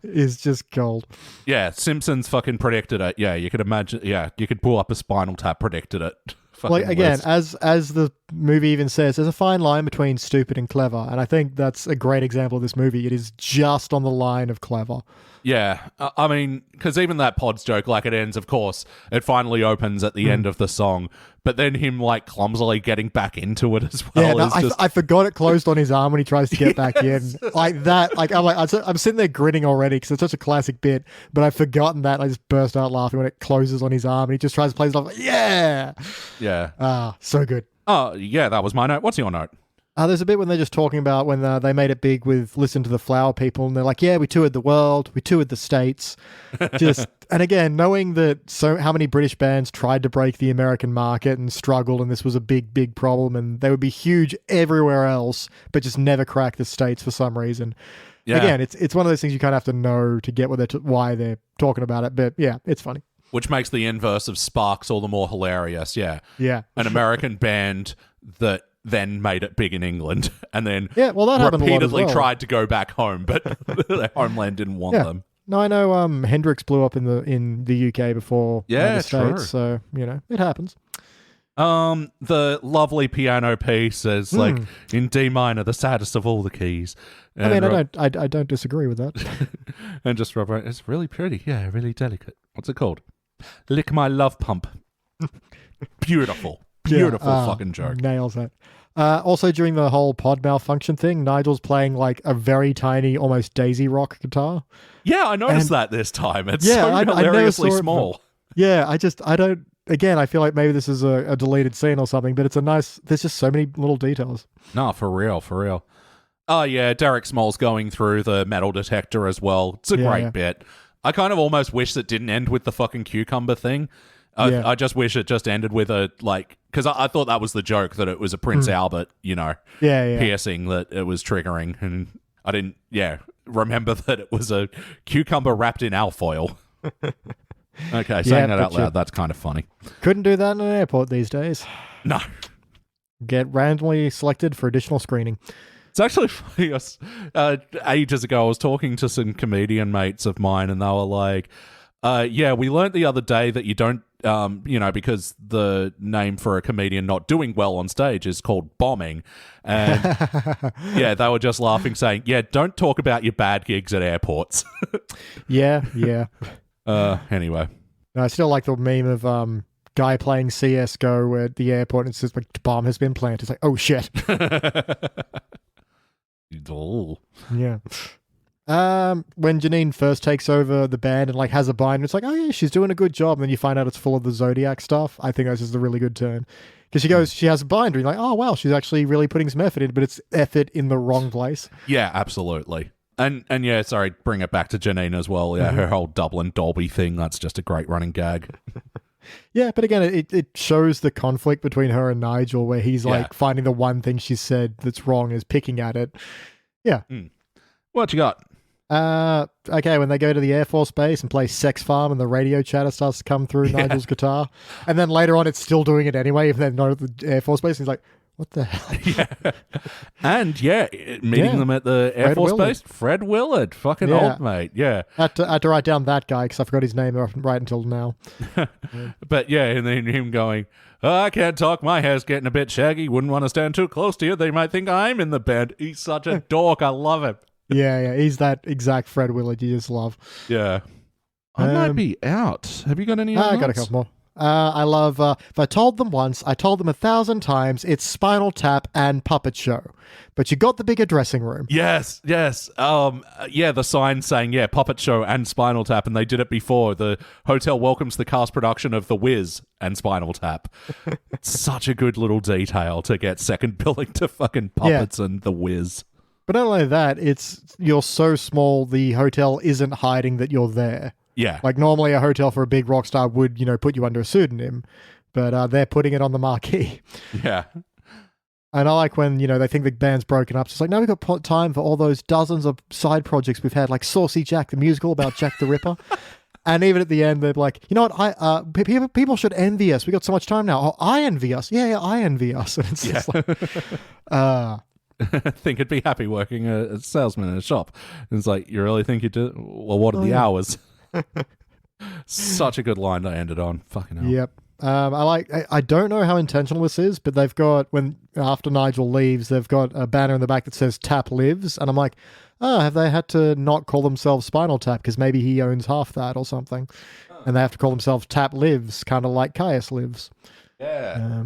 is just gold. Yeah, Simpsons fucking predicted it. Yeah, you could imagine. Yeah, you could pull up a Spinal Tap predicted it. Like again, as the movie even says, there's a fine line between stupid and clever, and I think that's a great example of this movie. It is just on the line of clever. Yeah, I mean, because even that pods joke, like it ends, of course, it finally opens at the end of the song, but then him like clumsily getting back into it as well. Yeah, no, I forgot it closed on his arm when he tries to get back in. Like that, like I'm sitting there grinning already because it's such a classic bit, but I've forgotten that. I just burst out laughing when it closes on his arm and he just tries to play it off. Like, yeah. So good. Oh, yeah, that was my note. What's your note? There's a bit when they're just talking about when they made it big with Listen to the Flower People, and they're like, yeah, we toured the world, we toured the States. And again, knowing that how many British bands tried to break the American market and struggled, and this was a big, big problem, and they would be huge everywhere else, but just never crack the States for some reason. Yeah. Again, it's one of those things you kind of have to know to get why they're talking about it, but yeah, it's funny. Which makes the inverse of Sparks all the more hilarious, yeah. Yeah. An American band that then made it big in England, and then that repeatedly well. tried to go back home, but their homeland didn't want them. No, I know Hendrix blew up in the UK before the States, true. So, it happens. The lovely piano piece is like in D minor, the saddest of all the keys. And I don't disagree with that. And just Robert, it's really pretty, really delicate. What's it called? Lick My Love Pump. Beautiful fucking joke. Nails that. Also, during the whole pod malfunction thing, Nigel's playing like a very tiny, almost Daisy Rock guitar. Yeah, I noticed that this time. It's so hilariously small. I don't. Again, I feel like maybe this is a deleted scene or something, but there's just so many little details. No, for real. Oh yeah, Derek Small's going through the metal detector as well. It's a great bit. I kind of almost wish that didn't end with the fucking cucumber thing. I just wish it just ended with a, like, because I thought that was the joke, that it was a Prince Albert, piercing that it was triggering, and I didn't, remember that it was a cucumber wrapped in alfoil. Okay, saying that out loud, that's kind of funny. Couldn't do that in an airport these days. No. Get randomly selected for additional screening. It's actually funny. Ages ago, I was talking to some comedian mates of mine, and they were like, yeah, we learned the other day that you don't, because the name for a comedian not doing well on stage is called bombing. And yeah, they were just laughing, saying, yeah, don't talk about your bad gigs at airports. Yeah. Anyway. I still like the meme of guy playing CSGO at the airport and it says, like, bomb has been planted. It's like, oh, shit. Yeah. When Janine first takes over the band and like has a binder, it's like, oh yeah, she's doing a good job. And then you find out it's full of the Zodiac stuff. I think that's just a really good turn. Because she has a binder, and you're like, oh wow, she's actually really putting some effort in, but it's effort in the wrong place. Yeah, absolutely. And yeah, sorry, bring it back to Janine as well. Yeah, her whole Dublin Dolby thing, that's just a great running gag. Yeah, but again, it shows the conflict between her and Nigel, where he's like finding the one thing she said that's wrong is picking at it. Yeah. What you got? Okay, when they go to the Air Force Base and play Sex Farm and the radio chatter starts to come through Nigel's guitar, and then later on it's still doing it anyway, if they're not at the Air Force Base, and he's like, what the hell? Yeah. And meeting them at the Air Force Base, Fred Willard, fucking old mate. Yeah. I had to write down that guy because I forgot his name right until now. But yeah, and then him going, oh, I can't talk, my hair's getting a bit shaggy, wouldn't want to stand too close to you, they might think I'm in the band. He's such a dork, I love him. Yeah, he's that exact Fred Willard you just love. Yeah. I might be out. Have you got any I got a couple more. I love, if I told them once, I told them 1,000 times, it's Spinal Tap and Puppet Show. But you got the bigger dressing room. Yes. The sign saying, Puppet Show and Spinal Tap, and they did it before. The hotel welcomes the cast production of The Wiz and Spinal Tap. Such a good little detail to get second billing to fucking Puppets and The Wiz. But not only that, you're so small, the hotel isn't hiding that you're there. Yeah. Like normally a hotel for a big rock star would, put you under a pseudonym, but they're putting it on the marquee. Yeah. And I like when, they think the band's broken up. So it's like, now we've got time for all those dozens of side projects we've had, like Saucy Jack, the musical about Jack the Ripper. And even at the end, they're like, you know what, people should envy us. We got so much time now. Oh, I envy us. Yeah, I envy us. And it's just like, I think I'd be happy working a salesman in a shop. And it's like, you really think you do? Well, what are the hours? Such a good line to end it on. Fucking hell. Yep. I don't know how intentional this is, but they've got, after Nigel leaves, they've got a banner in the back that says Tap Lives. And I'm like, have they had to not call themselves Spinal Tap? Because maybe he owns half that or something. And they have to call themselves Tap Lives, kind of like Caius Lives. Yeah.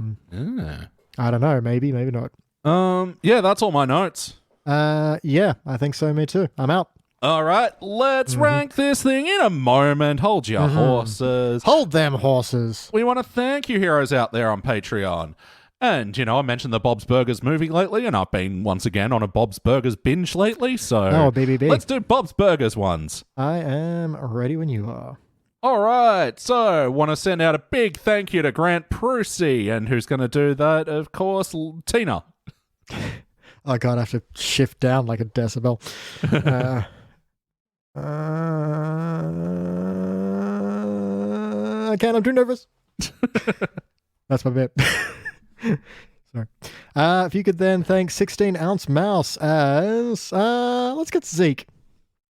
I don't know. Maybe not. That's all my notes. Yeah, I think so. Me too. I'm out. All right, let's rank this thing in a moment. Hold your horses. Hold them horses. We want to thank you heroes out there on Patreon. And, I mentioned the Bob's Burgers movie lately, and I've been once again on a Bob's Burgers binge lately, so BBB. Let's do Bob's Burgers ones. I am ready when you are. All right, so want to send out a big thank you to Grant Prusi, and who's going to do that? Of course, Tina. Oh, God, I have to shift down like a decibel. I can't, I'm too nervous. That's my bit. Sorry. If you could then thank 16-ounce mouse as, let's get Zeke.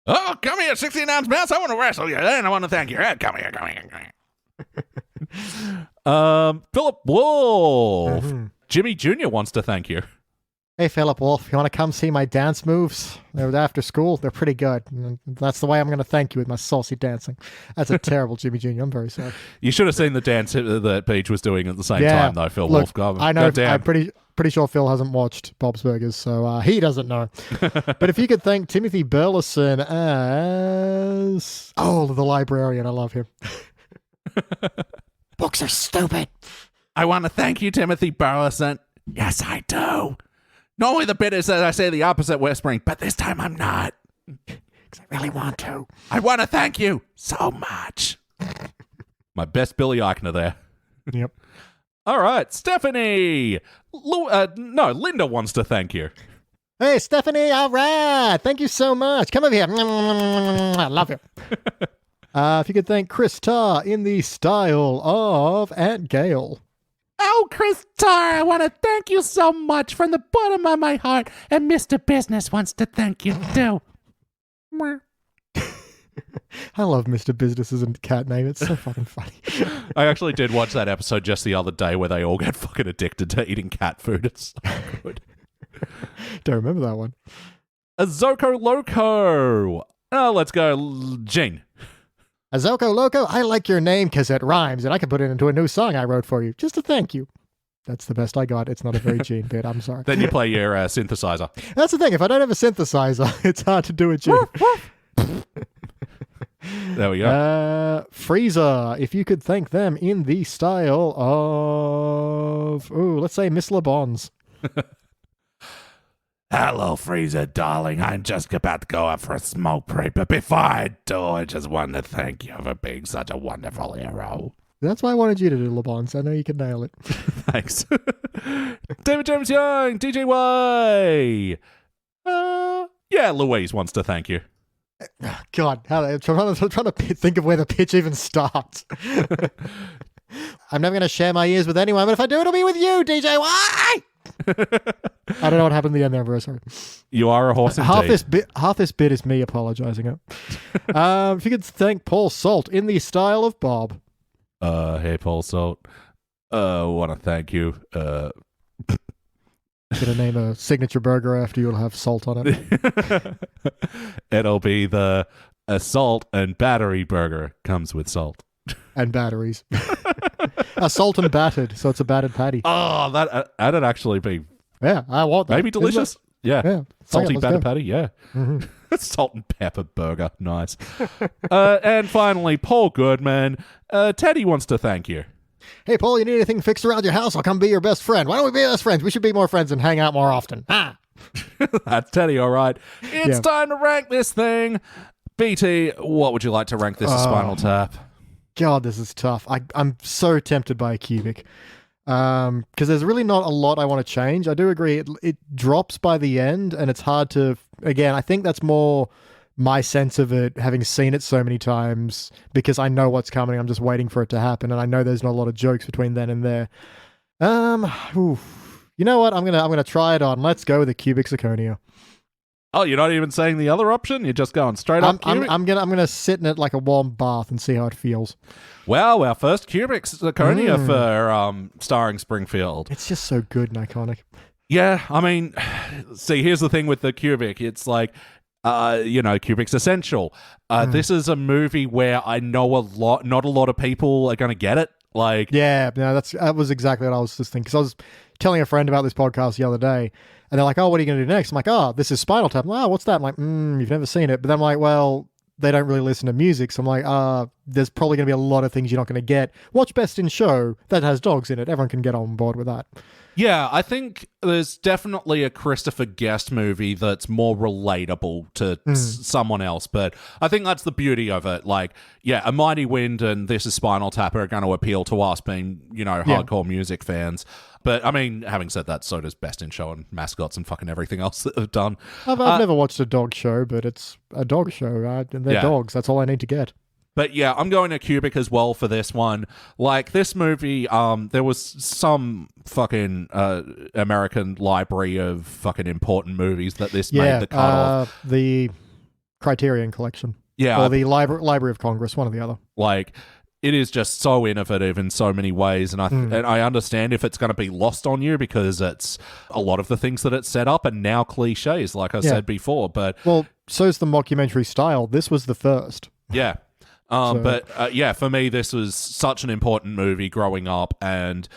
Oh, come here, 16-ounce mouse. I want to wrestle you, and I want to thank you. Come here. Philip Wolf. Jimmy Jr. wants to thank you. Hey, Philip Wolf, you want to come see my dance moves? They're after school. They're pretty good. That's the way I'm going to thank you with my saucy dancing. That's a terrible Jimmy Jr. I'm very sorry. You should have seen the dance that Peach was doing at the same time, though, Phil Wolf. I know. I'm pretty sure Phil hasn't watched Bob's Burgers, so he doesn't know. But if you could thank Timothy Burleson as... Oh, the librarian. I love him. Books are stupid. I want to thank you, Timothy Burleson. Yes, I do. Normally the bit is that I say the opposite whispering, but this time I'm not. Because I really want to. I want to thank you so much. My best Billy Eichner there. Yep. All right, Stephanie. Linda wants to thank you. Hey, Stephanie, all right. Thank you so much. Come over here. I love you. If you could thank Chris Tarr in the style of Aunt Gail. Oh, Chris Tar, I want to thank you so much from the bottom of my heart. And Mr. Business wants to thank you too. I love Mr. Business's and cat name. It's so fucking funny. I actually did watch that episode just the other day where they all get fucking addicted to eating cat food. It's so good. Don't remember that one. Azoko Loko. Oh, let's go, Gene. Azoko Loko, I like your name because it rhymes and I can put it into a new song I wrote for you. Just to thank you. That's the best I got. It's not a very Gene bit. I'm sorry. Then you play your synthesizer. That's the thing. If I don't have a synthesizer, it's hard to do a Gene. There we go. Freezer, if you could thank them in the style of, let's say Miss LeBons. Hello, Freezer, darling. I'm just about to go out for a smoke break, but before I do, I just want to thank you for being such a wonderful hero. That's why I wanted you to do LeBons. I know you can nail it. Thanks. David James Young, DJY. Yeah, Louise wants to thank you. God, I'm trying to think of where the pitch even starts. I'm never going to share my ears with anyone, but if I do, it'll be with you, DJ. Why? I don't know what happened at the end there. I'm very sorry. You are a horse indeed. Half this bit is me apologizing. If you could thank Paul Salt in the style of Bob. Hey, Paul Salt. Want to thank you. Gonna name a signature burger after you'll have salt on it. It'll be the assault and battery burger. Comes with salt. And batteries. Salt and battered, so it's a battered patty. Oh, that'd actually be... Yeah, I want that. Maybe delicious. Yeah. Salty battered patty, yeah. Mm-hmm. Salt and pepper burger. Nice. And finally, Paul Goodman. Teddy wants to thank you. Hey, Paul, you need anything fixed around your house? I'll come be your best friend. Why don't we be best friends? We should be more friends and hang out more often. Ah! That's Teddy, all right. It's time to rank this thing. BT, what would you like to rank this as Spinal Tap? God, this is tough. I'm so tempted by a cubic. Because there's really not a lot I want to change. I do agree. It drops by the end, and it's hard to... Again, I think that's more... my sense of it, having seen it so many times, because I know what's coming. I'm just waiting for it to happen, and I know there's not a lot of jokes between then and there. You know what? I'm gonna try it on. Let's go with the cubic zirconia. Oh, you're not even saying the other option? You're just going straight up cubic? I'm gonna sit in it like a warm bath and see how it feels. Well, our first cubic zirconia for starring Springfield. It's just so good and iconic. Yeah, I mean, see, here's the thing with the cubic. It's like, Cubic's essential. This is a movie where I know not a lot of people are going to get it. Like, yeah, no, that was exactly what I was just thinking. Because I was telling a friend about this podcast the other day, and they're like, "Oh, what are you going to do next?" I'm like, "Oh, this is Spinal Tap." I'm like, "Oh, what's that?" I'm like, "You've never seen it." But then I'm like, "Well, they don't really listen to music," so I'm like, there's probably going to be a lot of things you're not going to get. Watch Best in Show that has dogs in it. Everyone can get on board with that. Yeah, I think there's definitely a Christopher Guest movie that's more relatable to someone else, but I think that's the beauty of it. Like, yeah, A Mighty Wind and This is Spinal Tap are going to appeal to us being, hardcore music fans. But, I mean, having said that, so does Best in Show and Mascots and fucking everything else that have done. I've never watched a dog show, but it's a dog show, right? And they're dogs. That's all I need to get. But yeah, I'm going to cubic as well for this one. Like, this movie, there was some fucking American library of fucking important movies that this made the cut of. The Criterion Collection. Yeah. Or the Library of Congress, one or the other. Like, it is just so innovative in so many ways, and I understand if it's going to be lost on you because it's a lot of the things that it set up and now cliches, like I said before. But well, so's the mockumentary style. This was the first. Yeah. But for me, this was such an important movie growing up, and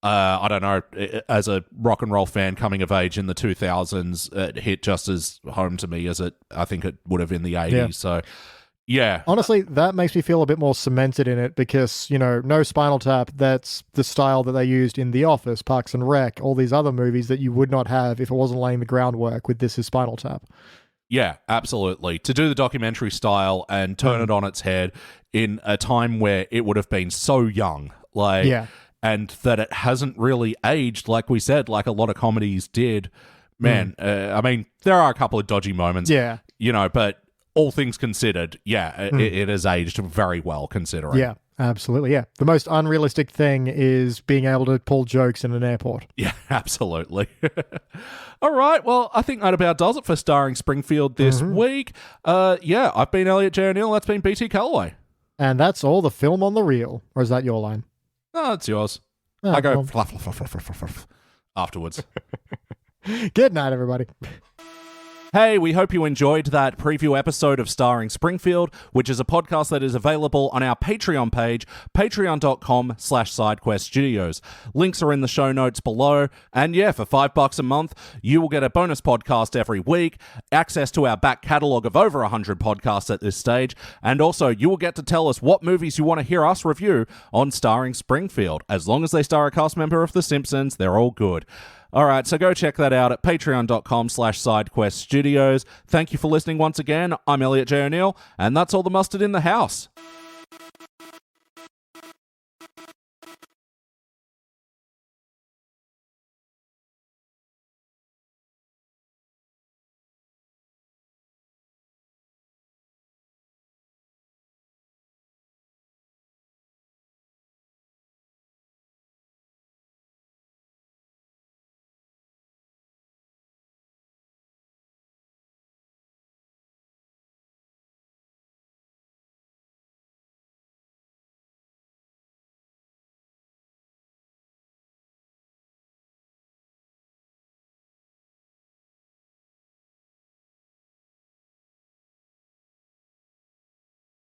I don't know, as a rock and roll fan coming of age in the 2000s, it hit just as home to me as I think it would have in the 80s. Yeah. So, yeah. Honestly, that makes me feel a bit more cemented in it because, no Spinal Tap, that's the style that they used in The Office, Parks and Rec, all these other movies that you would not have if it wasn't laying the groundwork with This is Spinal Tap. Yeah, absolutely. To do the documentary style and turn it on its head in a time where it would have been so young, and that it hasn't really aged, like we said, like a lot of comedies did. Man, I mean, there are a couple of dodgy moments, but all things considered, it has aged very well considering. Yeah, absolutely. Yeah. The most unrealistic thing is being able to pull jokes in an airport. Yeah, absolutely. All right, well, I think that about does it for Starring Springfield this week. I've been Elliot J. O'Neill. That's been BT Calloway. And that's all the film on the reel. Or is that your line? Oh, it's yours. Oh, I go well. fluff, fluff, fluff, fluff, fluff, fluff afterwards. Good night, everybody. Hey, we hope you enjoyed that preview episode of Starring Springfield, which is a podcast that is available on our Patreon page, patreon.com/sidequeststudios. Links are in the show notes below. And yeah, for $5 a month, you will get a bonus podcast every week, access to our back catalogue of over 100 podcasts at this stage, and also you will get to tell us what movies you want to hear us review on Starring Springfield. As long as they star a cast member of The Simpsons, they're all good. All right, so go check that out at patreon.com/sidequeststudios. Thank you for listening once again. I'm Elliot J. O'Neill, and that's all the mustard in the house.